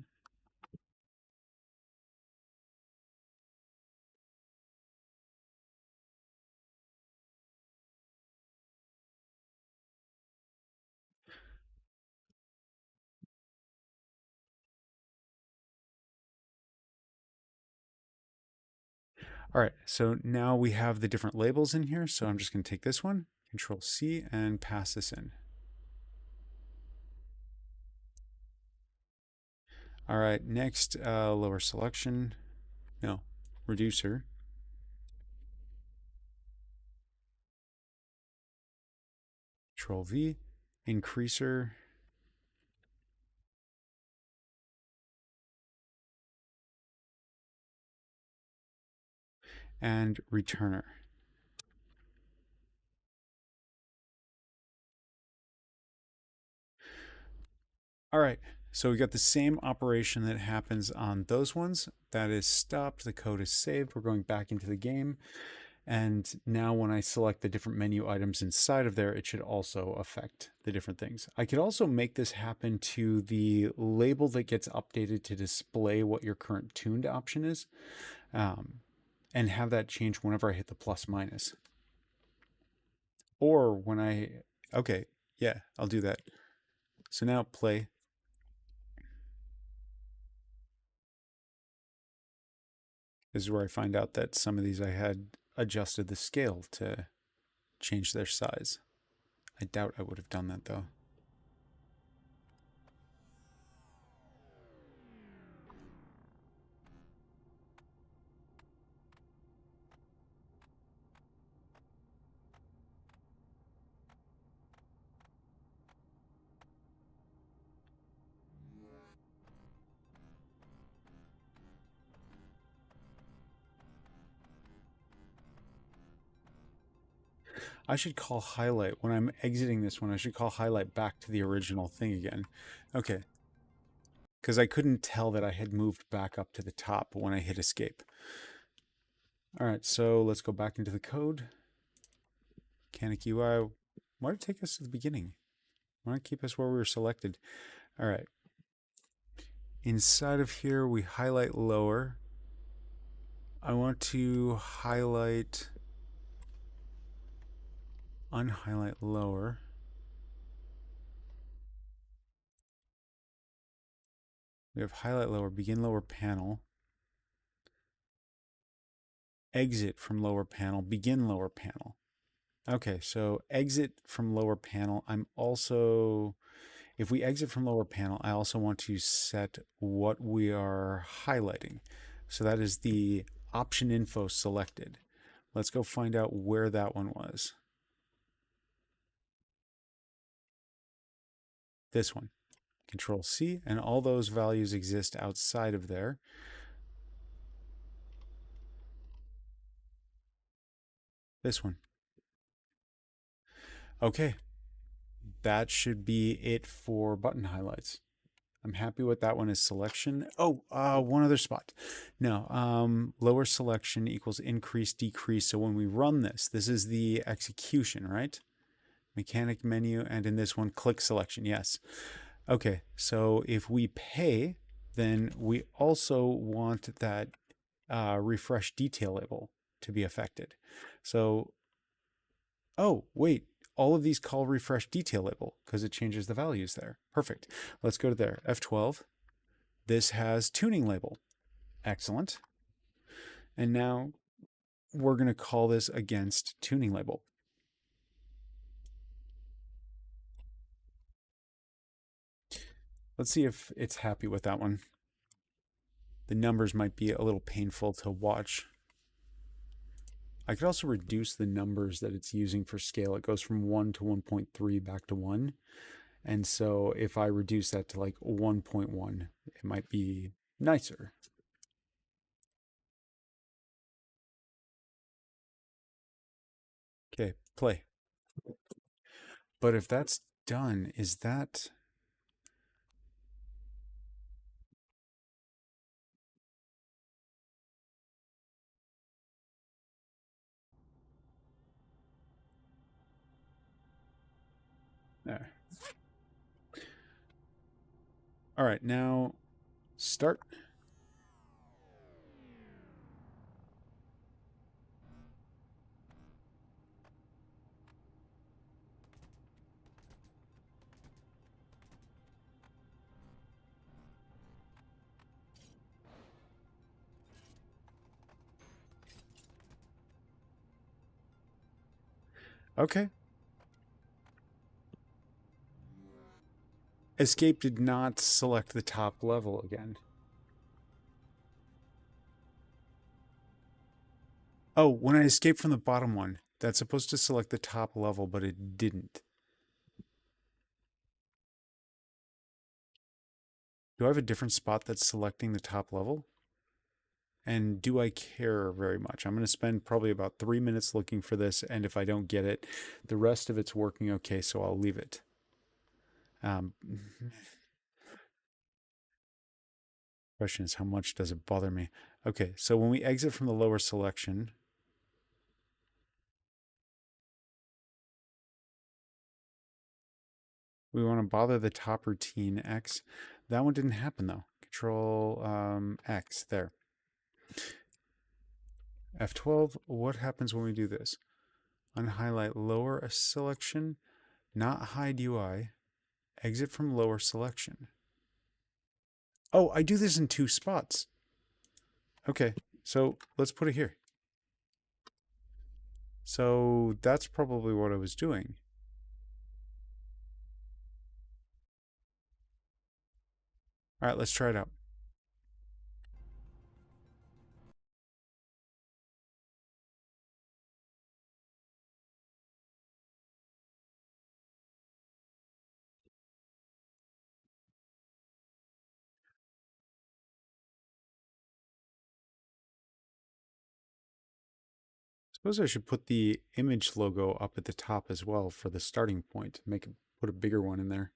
Speaker 1: All right, so now we have the different labels in here. So I'm just going to take this one, Control C, and pass this in. All right, next, lower selection. No, reducer. Control V, increaser. And returner. All right, so we got the same operation that happens on those ones. That is stopped, the code is saved. We're going back into the game. And now when I select the different menu items inside of there, it should also affect the different things. I could also make this happen to the label that gets updated to display what your current tuned option is, and have that change whenever I hit the plus minus. Or when okay, yeah, I'll do that. So now play. This is where I find out that some of these I had adjusted the scale to change their size. I doubt I would have done that though. I should call highlight when I'm exiting this one. I should call highlight back to the original thing again. Okay. Because I couldn't tell that I had moved back up to the top when I hit escape. All right, so let's go back into the code. Mechanic UI. Why did it take us to the beginning? Why not keep us where we were selected? All right. Inside of here, we highlight lower. I want to highlight, unhighlight lower. We have highlight lower, begin lower panel. Exit from lower panel, begin lower panel. Okay, so exit from lower panel. I'm also, if we exit from lower panel, I also want to set what we are highlighting. So that is the option info selected. Let's go find out where that one was. This one. Control C, and all those values exist outside of there. This one. Okay. That should be it for button highlights. I'm happy with that one as selection. Oh, one other spot. No, lower selection equals increase, decrease. So when we run this, this is the execution, right? Mechanic menu, and in this one, click selection. Yes. Okay, so if we pay, then we also want that refresh detail label to be affected. So, oh, wait, all of these call refresh detail label because it changes the values there. Perfect. Let's go to there. F12. This has tuning label. Excellent. And now we're going to call this against tuning label. Let's see if it's happy with that one. The numbers might be a little painful to watch. I could also reduce the numbers that it's using for scale. It goes from 1 to 1.3 back to 1. And so if I reduce that to like 1.1, it might be nicer. Okay, play. But if that's done, is that... There. All right, now start. Okay. Escape did not select the top level again. Oh, when I escaped from the bottom one, that's supposed to select the top level, but it didn't. Do I have a different spot that's selecting the top level? And do I care very much? I'm going to spend probably about 3 minutes looking for this, and if I don't get it, the rest of it's working okay, so I'll leave it. Question is, how much does it bother me? Okay, so when we exit from the lower selection, we want to bother the top routine X. That one didn't happen though. Control X, there. F12, what happens when we do this? Unhighlight lower a selection, not hide UI, exit from lower selection. Oh, I do this in 2 spots. Okay, So let's put it here. So that's probably what I was doing. All right, let's try it out. Suppose I should put the image logo up at the top as well for the starting point. Put a bigger one in there.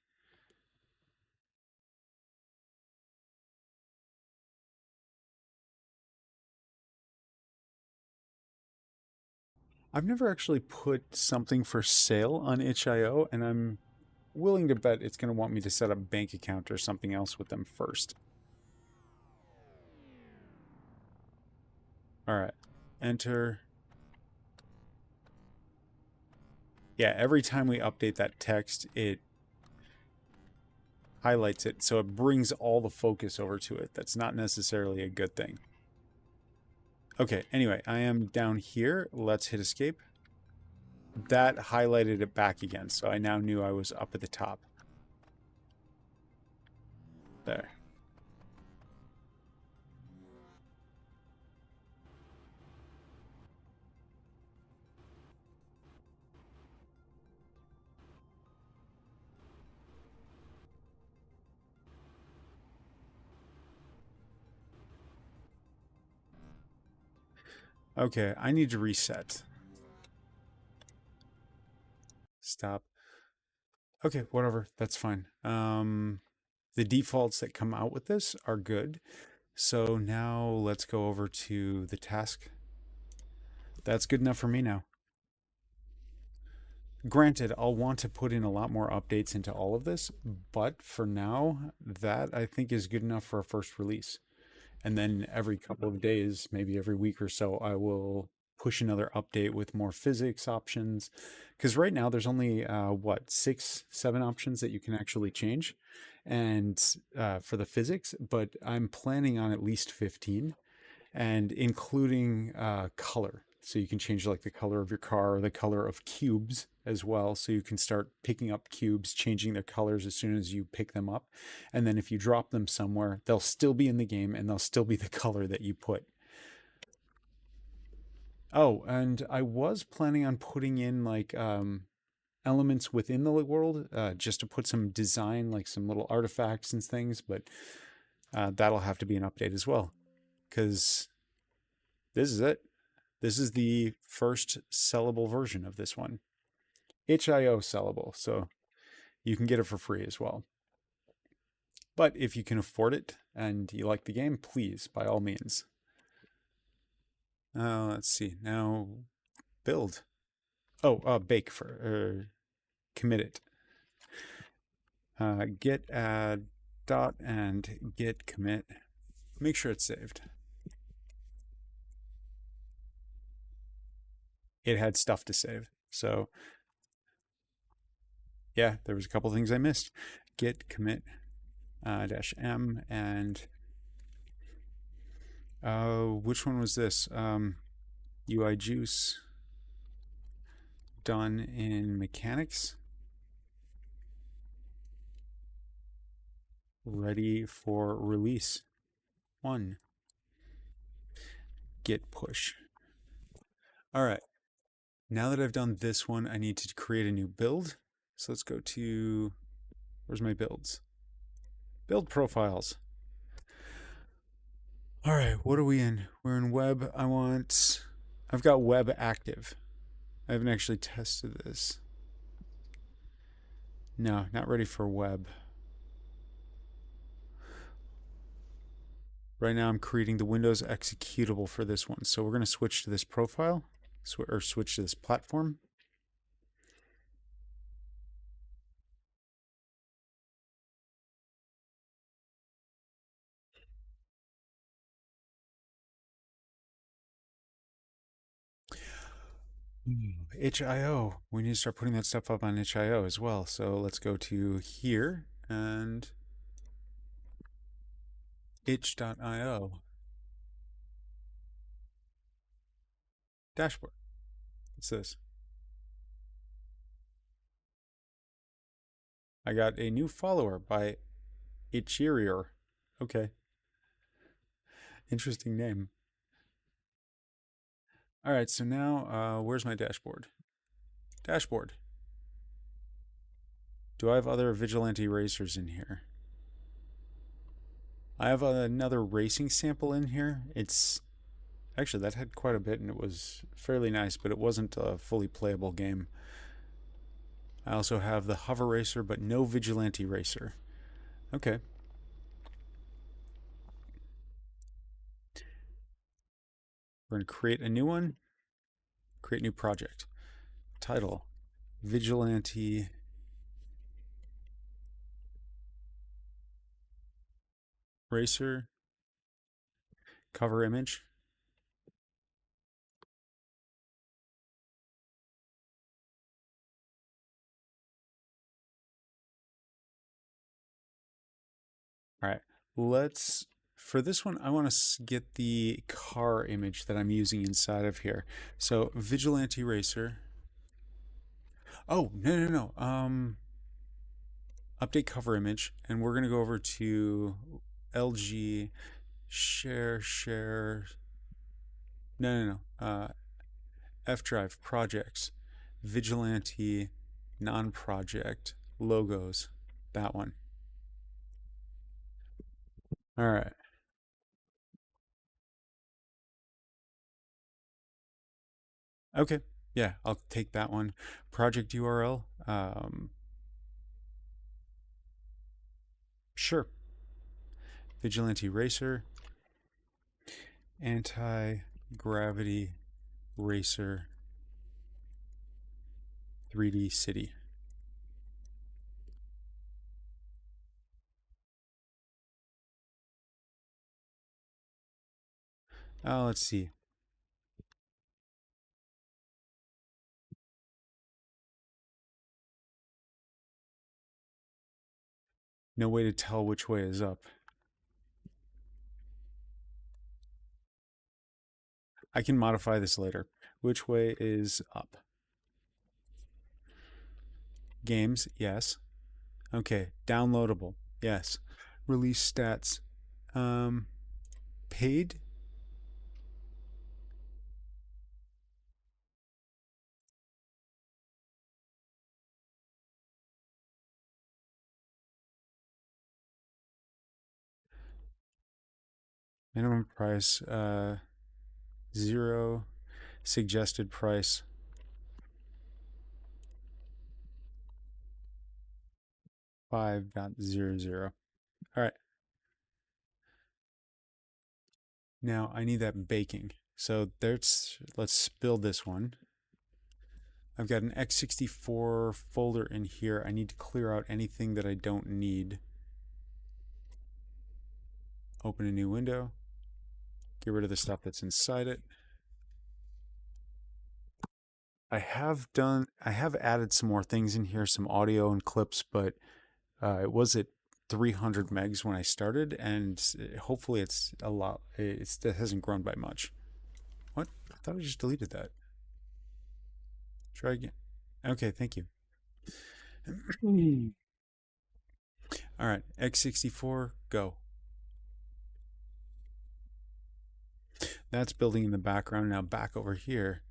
Speaker 1: I've never actually put something for sale on itch.io, and I'm willing to bet it's going to want me to set up a bank account or something else with them first. All right, enter. Yeah, every time we update that text, it highlights it, so it brings all the focus over to it. That's not necessarily a good thing. Okay, anyway, I am down here. Let's hit escape. That highlighted it back again, so I now knew I was up at the top. There. Okay, I need to reset. Stop. Okay, whatever. That's fine. The defaults that come out with this are good. So now let's go over to the task. That's good enough for me now. Granted, I'll want to put in a lot more updates into all of this, but for now, that I think is good enough for a first release. And then every couple of days, maybe every week or so, I will push another update with more physics options. Because right now there's only what, 6, 7 options that you can actually change, and for the physics. But I'm planning on at least 15, and including color. So you can change like the color of your car or the color of cubes as well. So you can start picking up cubes, changing their colors as soon as you pick them up. And then if you drop them somewhere, they'll still be in the game and they'll still be the color that you put. Oh, and I was planning on putting in like elements within the world just to put some design, like some little artifacts and things, but that'll have to be an update as well, because this is it. This is the first sellable version of this one. itch.io sellable, so you can get it for free as well. But if you can afford it and you like the game, please, by all means. Let's see. Now, build. Oh, bake for commit it. Git add dot and git commit. Make sure it's saved. It had stuff to save. So yeah, there was a couple things I missed. Git commit dash m, and which one was this? UI juice done in mechanics. Ready for release. 1. Git push. All right. Now that I've done this one, I need to create a new build. So let's go to, where's my builds? Build profiles. All right, what are we in? We're in web. I've got web active. I haven't actually tested this. No, not ready for web. Right now I'm creating the Windows executable for this one. So we're going to switch to this profile, or switch to this platform. itch.io. We need to start putting that stuff up on itch.io as well. So let's go to here and itch.io. Dashboard. What's this? I got a new follower by Ichirior. Okay, interesting name. All right, so now where's my dashboard? Dashboard. Do I have other Vigilante racers in here? I have another racing sample in here. It's actually that had quite a bit and it was fairly nice, but it wasn't a fully playable game. I also have the hover racer, but no Vigilante racer. Okay. We're going to create a new one, create new project. Title Vigilante Racer. Cover image. All right. Let's, for this one, I want to get the car image that I'm using inside of here. So Vigilante Racer. Oh, no, no, no. Update cover image. And we're going to go over to LG share. No, no, no. F drive projects, Vigilante, non-project, logos, that one. All right. Okay. Yeah, I'll take that one. Project URL. Sure. Vigilante Racer, anti-gravity racer, 3D city. Let's see. No way to tell which way is up. I can modify this later. Which way is up? Games, yes. Okay, downloadable, yes. Release stats, um, paid. Minimum price, 0. Suggested price, 5.00. All right. Now I need that baking. So let's build this one. I've got an x64 folder in here. I need to clear out anything that I don't need. Open a new window. Get rid of the stuff that's inside it. I have added some more things in here, some audio and clips, but it was at 300 megs when I started, and hopefully it's a lot. It hasn't grown by much. What? I thought I just deleted that. Try again. Okay, thank you. All right, x64, go. That's building in the background. Now back over here,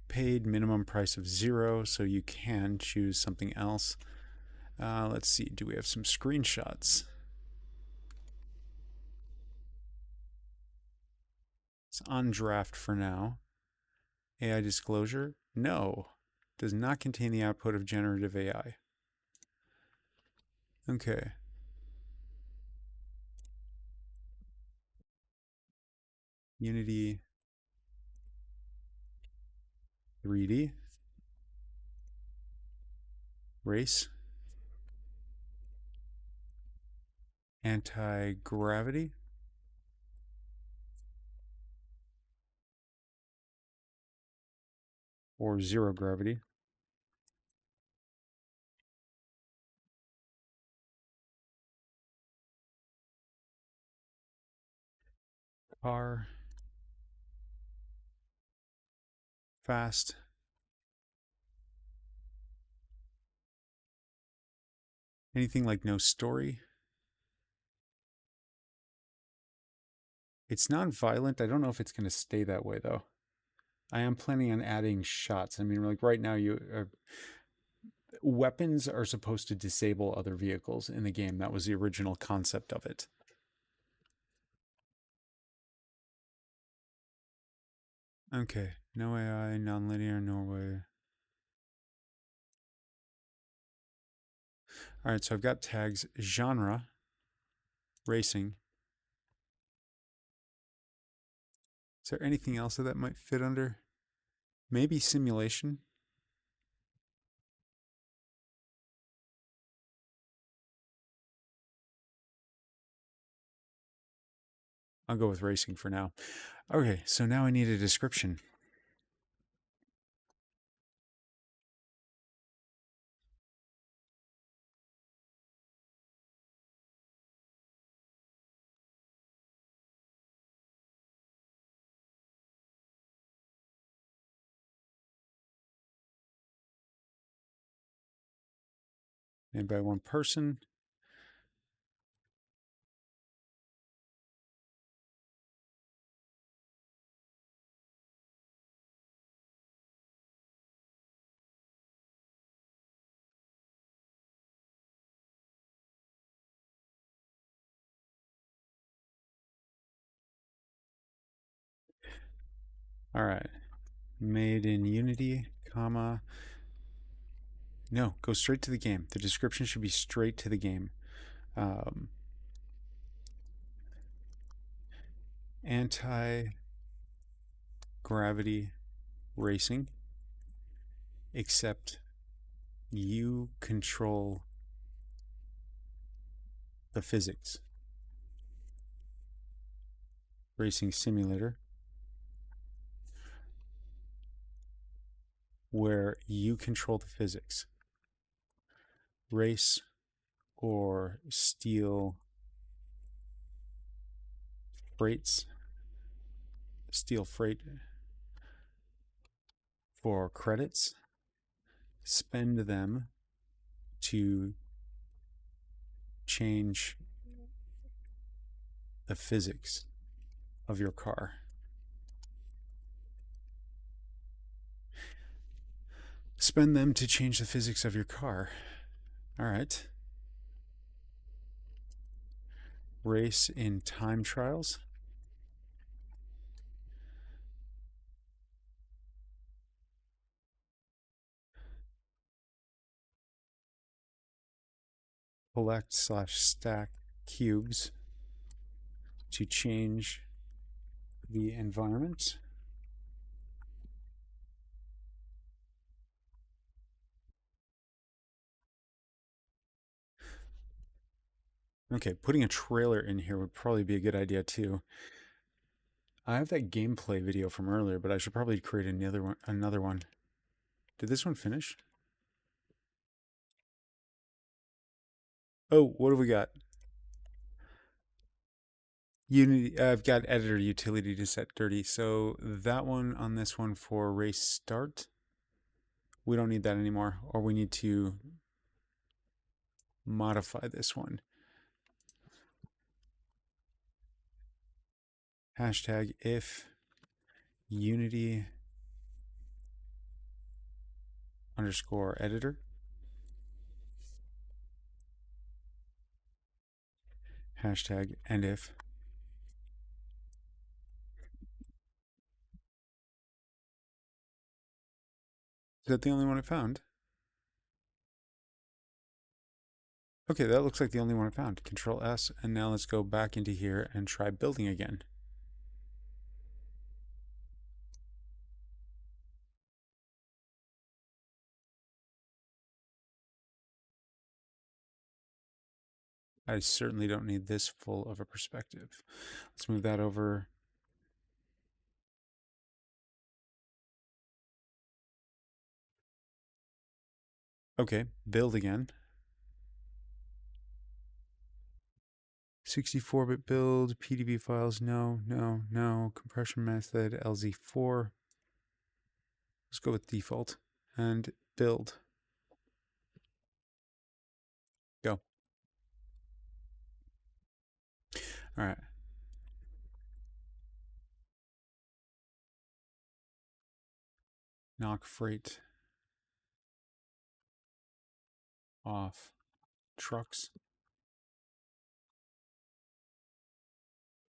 Speaker 1: paid minimum price of 0, so you can choose something else. Let's see, do we have some screenshots? It's on draft for now. AI disclosure? No. Does not contain the output of generative AI. Okay. Unity 3D. Race. Anti-gravity. Or zero gravity. Car. fast. Anything like no story. It's non-violent. I don't know if it's going to stay that way though. I am planning on adding shots. I mean, like right now, weapons are supposed to disable other vehicles in the game. That was the original concept of it. Okay, no AI, non-linear, Norway. All right, so I've got tags: genre, racing. Is there anything else that might fit under? Maybe simulation. I'll go with racing for now. Okay, so now I need a description. Made by one person. All right. Made in Unity, comma. No, go straight to the game. The description should be straight to the game. Anti-gravity racing, except you control the physics. Racing simulator, where you control the physics. Race or steal freights, steal freight for credits, spend them to change the physics of your car. Spend them to change the physics of your car. All right. Race in time trials. Collect/stack cubes to change the environment. Okay, putting a trailer in here would probably be a good idea too. I have that gameplay video from earlier, but I should probably create another one. Did this one finish? Oh, what have we got? Unity. I've got editor utility to set dirty. So that one on this one for race start. We don't need that anymore, or we need to modify this one. Hashtag if unity underscore editor. Hashtag and if. Is that the only one I found? Okay, that looks like the only one I found. Control S, and now let's go back into here and try building again. I certainly don't need this full of a perspective. Let's move that over. Okay, build again. 64-bit build, PDB files, no, no, no. Compression method, LZ4. Let's go with default and build. Go. All right. Knock freight off trucks.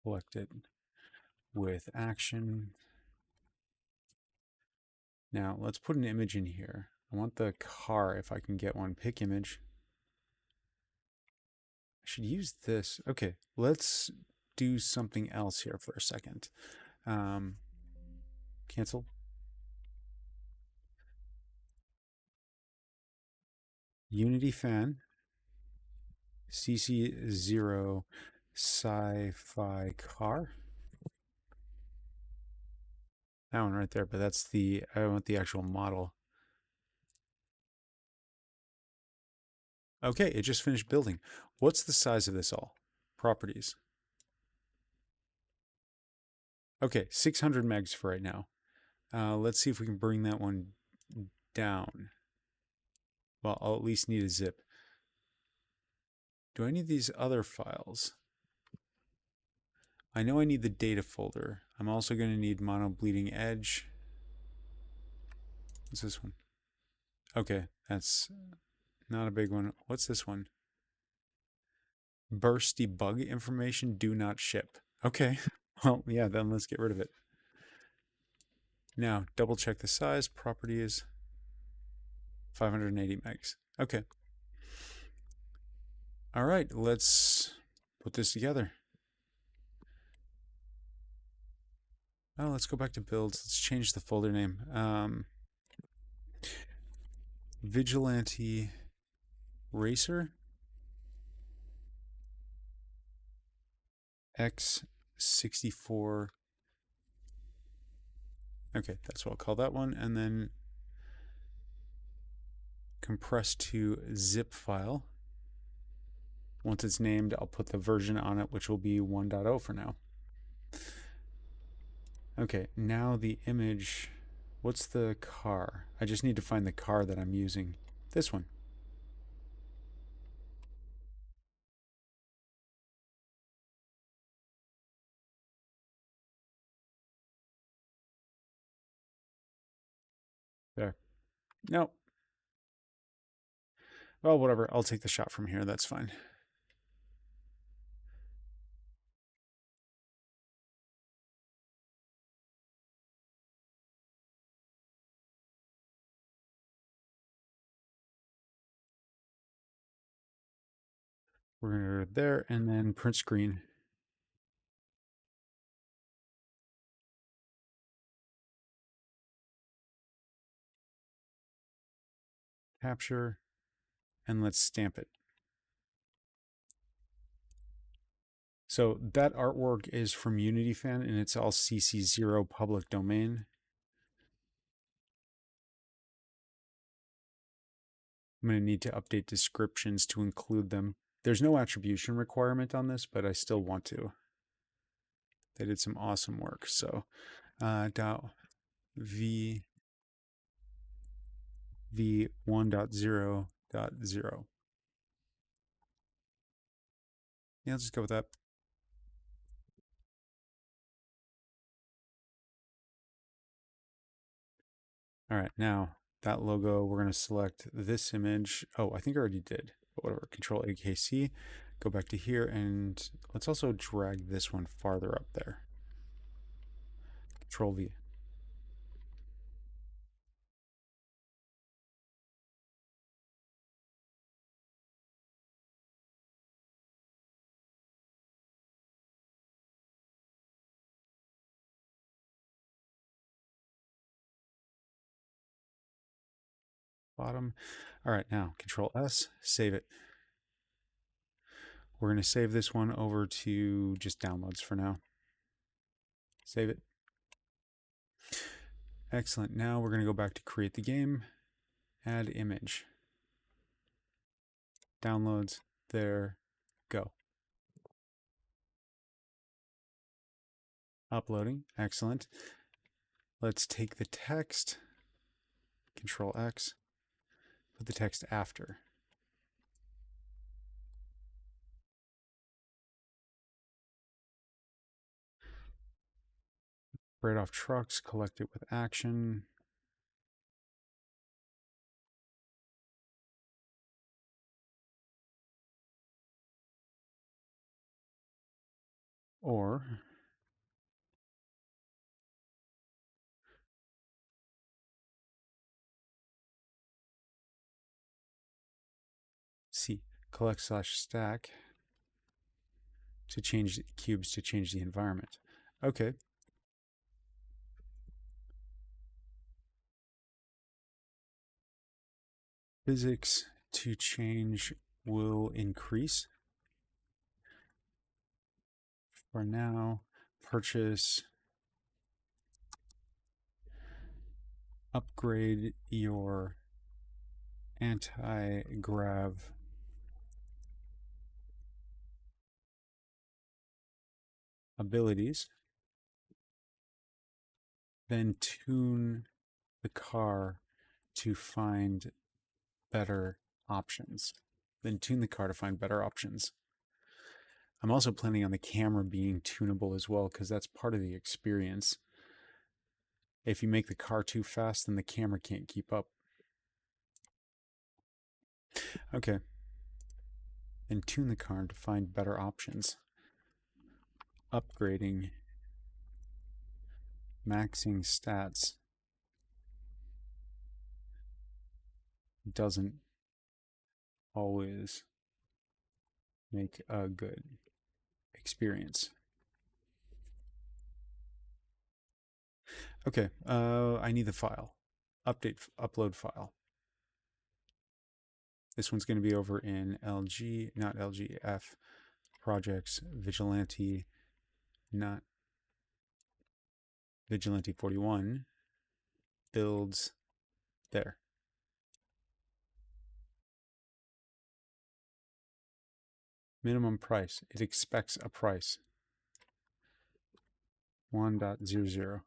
Speaker 1: Selected with action. Now let's put an image in here. I want the car if I can get one. Pick image. I should use this. Okay, let's do something else here for a second. Cancel. Unity fan. CC0 sci-fi car. That one right there, but that's the, I want the actual model. Okay, it just finished building. What's the size of this all? Properties. Okay, 600 megs for right now. Let's see if we can bring that one down. Well, I'll at least need a zip. Do I need these other files? I know I need the data folder. I'm also going to need mono bleeding edge. What's this one? Okay, that's not a big one. What's this one? Burst debug information do not ship. Okay, well, yeah, then let's get rid of it. Now, double check the size. Property is 580 megs. Okay. All right, let's put this together. Oh, let's go back to builds. Let's change the folder name. Vigilante Racer X64. Okay, that's what I'll call that one. And then compress to zip file. Once it's named, I'll put the version on it, which will be 1.0 for now. Okay, now the image. What's the car? I just need to find the car that I'm using. This one. There. Nope. Well, whatever. I'll take the shot from here. That's fine. We're going to go there and then print screen. Capture. And let's stamp it. So that artwork is from UnityFan and it's all CC0 public domain. I'm going to need to update descriptions to include them. There's no attribution requirement on this, but I still want to. They did some awesome work. So dot v 1.0.0. Yeah, let's just go with that. All right, now that logo, we're going to select this image. Oh, I think I already did, but whatever. Control AKC, go back to here, and let's also drag this one farther up there. Control V. Bottom. All right, now Control S, save it. We're going to save this one over to just downloads for now. Save it. Excellent. Now we're going to go back to create the game, add image. Downloads, there, go. Uploading, excellent. Let's take the text, Control X, put the text after. Write off trucks, collect it with action. Or C, collect/stack to change cubes to change the environment. Okay. Physics to change will increase. For now, purchase, upgrade your anti-grav abilities, then tune the car to find better options. Then tune the car to find better options. I'm also planning on the camera being tunable as well, because that's part of the experience. If you make the car too fast, then the camera can't keep up. Okay. And tune the car to find better options. Upgrading, maxing stats doesn't always make a good experience. Okay, I need the file. Upload file. This one's going to be over in LG, not LGF, projects, Vigilante, not Vigilante 41, builds there. Minimum price. It expects a price. 1.00.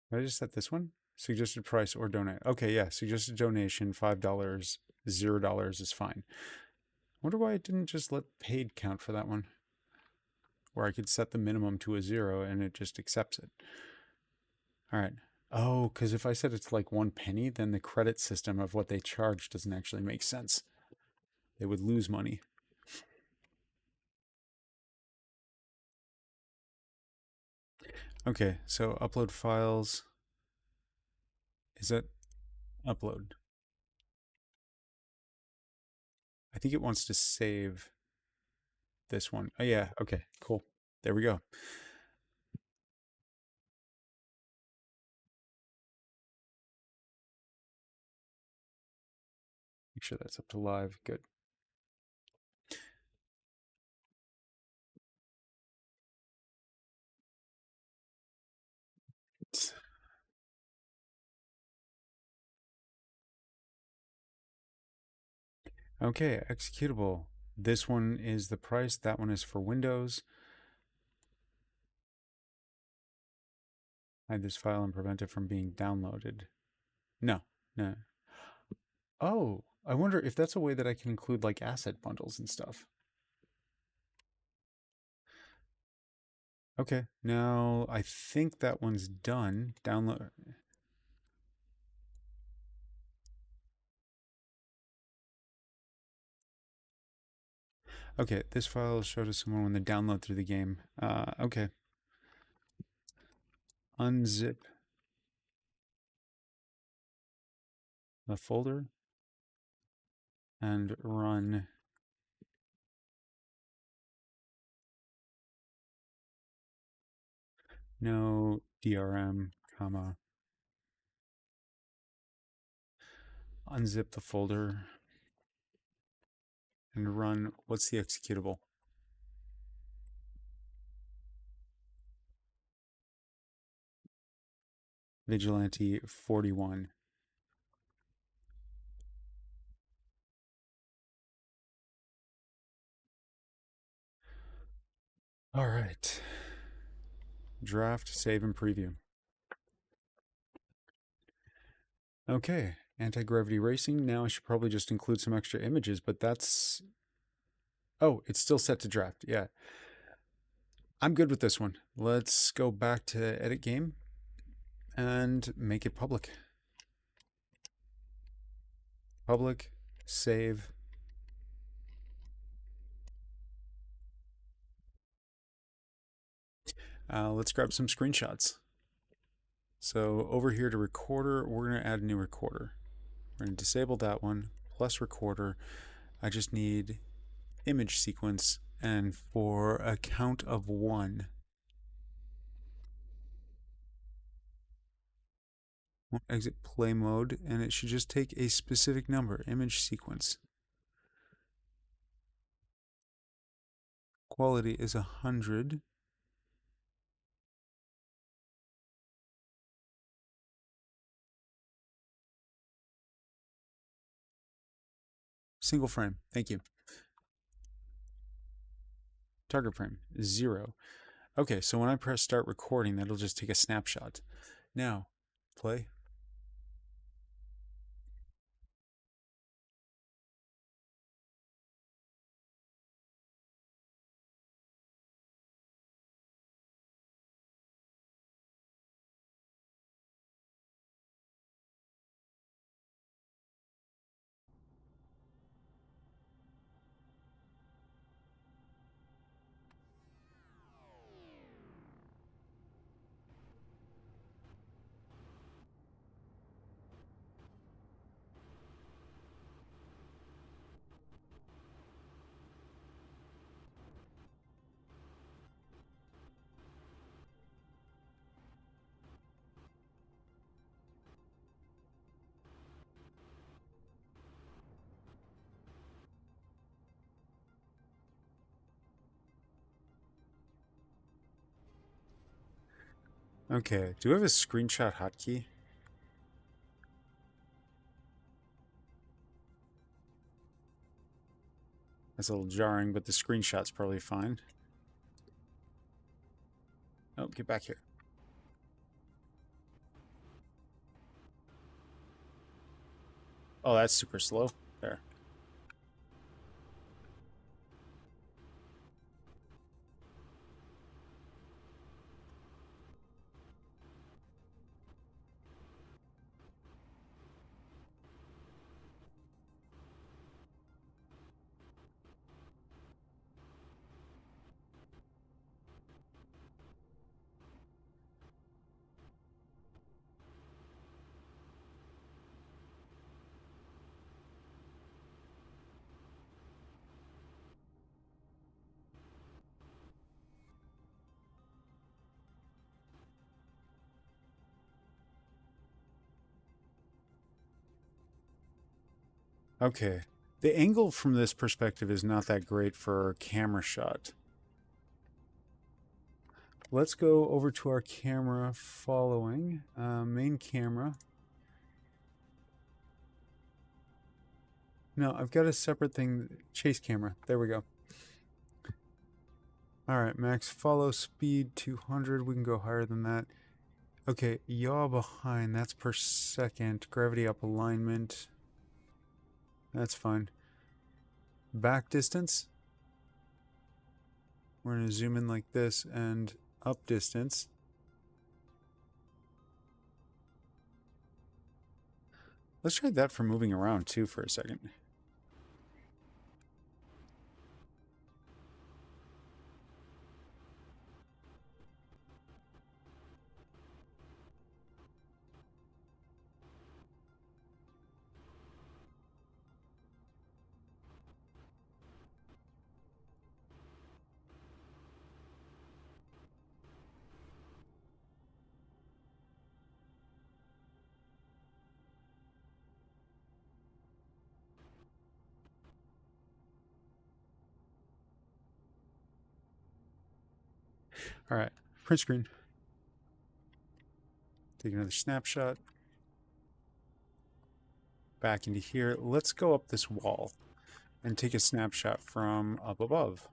Speaker 1: Did I just set this one? Suggested price or donate. Okay, yeah. Suggested donation, $5, $0 is fine. Wonder why it didn't just let paid count for that one. Where I could set the minimum to a 0 and it just accepts it. All right. Oh, because if I said it's like 1 penny, then the credit system of what they charge doesn't actually make sense. They would lose money. Okay, so upload files. Is that upload? I think it wants to save this one. Oh, yeah. Okay, cool. There we go. Make sure that's up to live. Good. Okay, executable. This one is the price. That one is for Windows. Hide this file and prevent it from being downloaded. No, no. Oh, I wonder if that's a way that I can include like asset bundles and stuff. Okay, now I think that one's done. Download. Okay, this file is shown to someone when they download through the game. Okay. Unzip the folder and run no DRM, comma. Unzip the folder and run. What's the executable? Vigilante 41. All right. Draft, save, and preview. Okay, anti-gravity racing. Now I should probably just include some extra images, but that's... Oh, it's still set to draft. Yeah. I'm good with this one. Let's go back to edit game and make it public. Public, save. Let's grab some screenshots. So over here to recorder, we're going to add a new recorder. We're going to disable that one, plus recorder. I just need image sequence, and for a count of 1. We'll exit play mode, and it should just take a specific number, image sequence. Quality is 100. Single frame, thank you. Target frame, 0. Okay, so when I press start recording, that'll just take a snapshot. Now, play. Okay, do we have a screenshot hotkey? That's a little jarring, but the screenshot's probably fine. Oh, get back here. Oh, that's super slow. There. Okay. The angle from this perspective is not that great for a camera shot. Let's go over to our camera following. Main camera. No, I've got a separate thing. Chase camera. There we go. Alright, max follow speed 200. We can go higher than that. Okay, yaw behind. That's per second. Gravity up alignment. That's fine. Back distance. We're going to zoom in like this, and up distance. Let's try that for moving around too for a second. All right, print screen. Take another snapshot. Back into here. Let's go up this wall and take a snapshot from up above.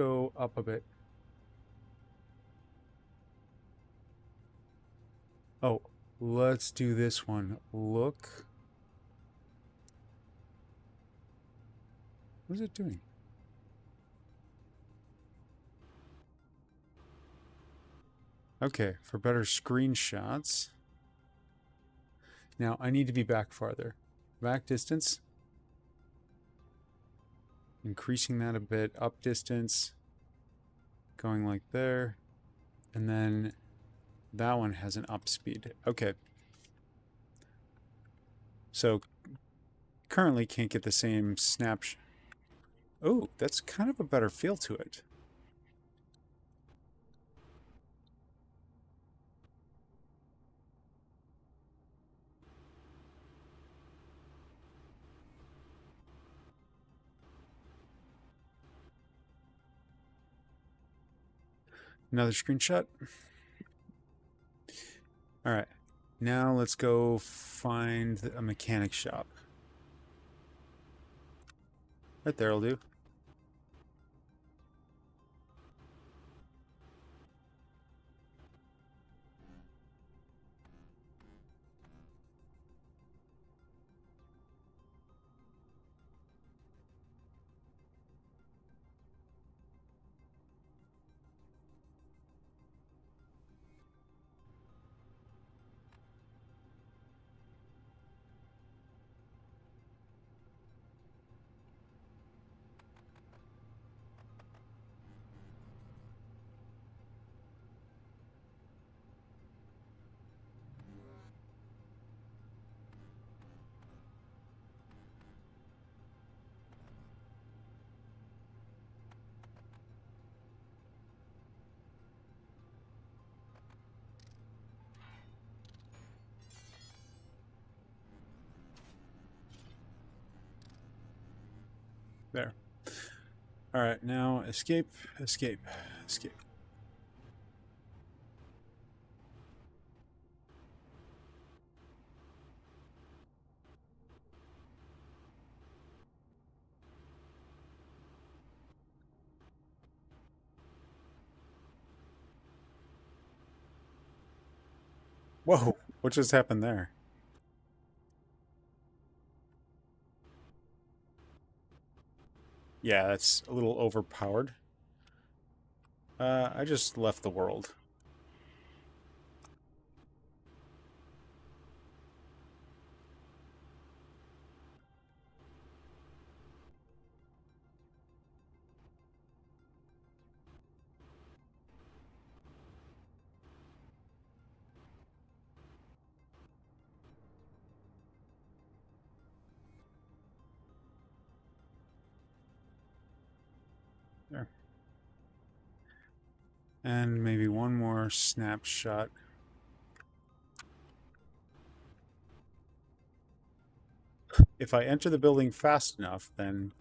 Speaker 1: go up a bit. Oh, let's do this one. Look. What is it doing? Okay, for better screenshots. Now I need to be back farther. Back distance. Increasing that a bit. Up distance. Going like there. And then that one has an up speed. Okay. So currently can't get the same snapshot. Oh, that's kind of a better feel to it. Another screenshot. All right. Now let's go find a mechanic shop. Right there will do. There. All right, now escape, escape, escape. Whoa, what just happened there? Yeah, that's a little overpowered. I just left the world. There. And maybe one more snapshot. If I enter the building fast enough, then...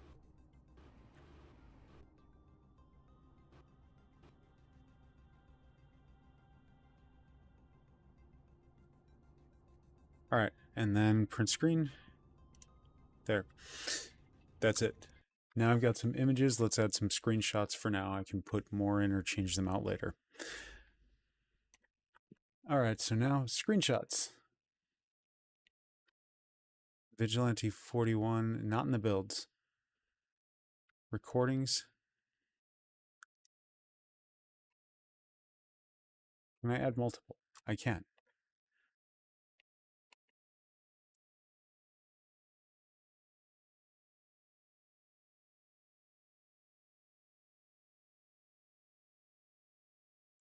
Speaker 1: All right, and then print screen. There. That's it. Now I've got some images. Let's add some screenshots for now. I can put more in or change them out later. All right, so now screenshots. Vigilante 41, not in the builds. Recordings. Can I add multiple? I can.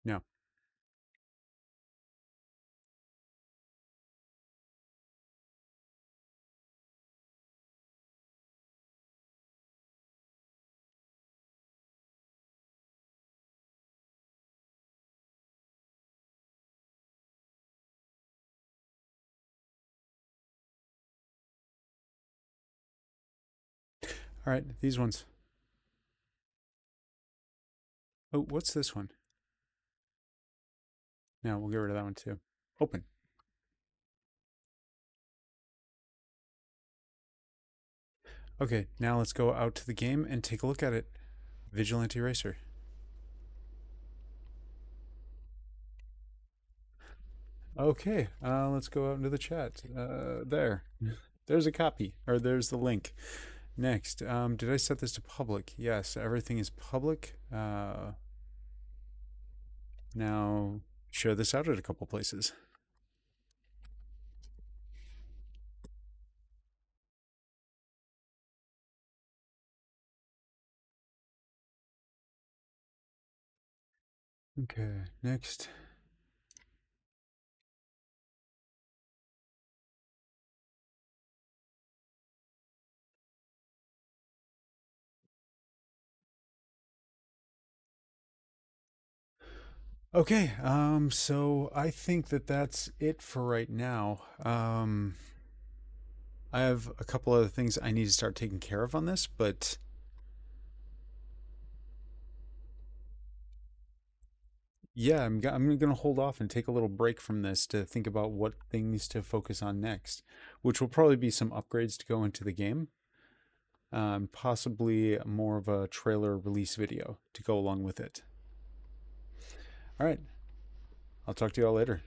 Speaker 1: No. All right, these ones. Oh, what's this one? Now we'll get rid of that one too. Open. Okay, now let's go out to the game and take a look at it. Vigilante Racer. Okay, let's go out into the chat. There. There's a copy, or there's the link. Next, did I set this to public? Yes, everything is public. Now, share this out at a couple places. Okay, next. Okay, so I think that that's it for right now. I have a couple other things I need to start taking care of on this, but yeah, I'm going to hold off and take a little break from this to think about what things to focus on next, which will probably be some upgrades to go into the game, possibly more of a trailer release video to go along with it. All right, I'll talk to you all later.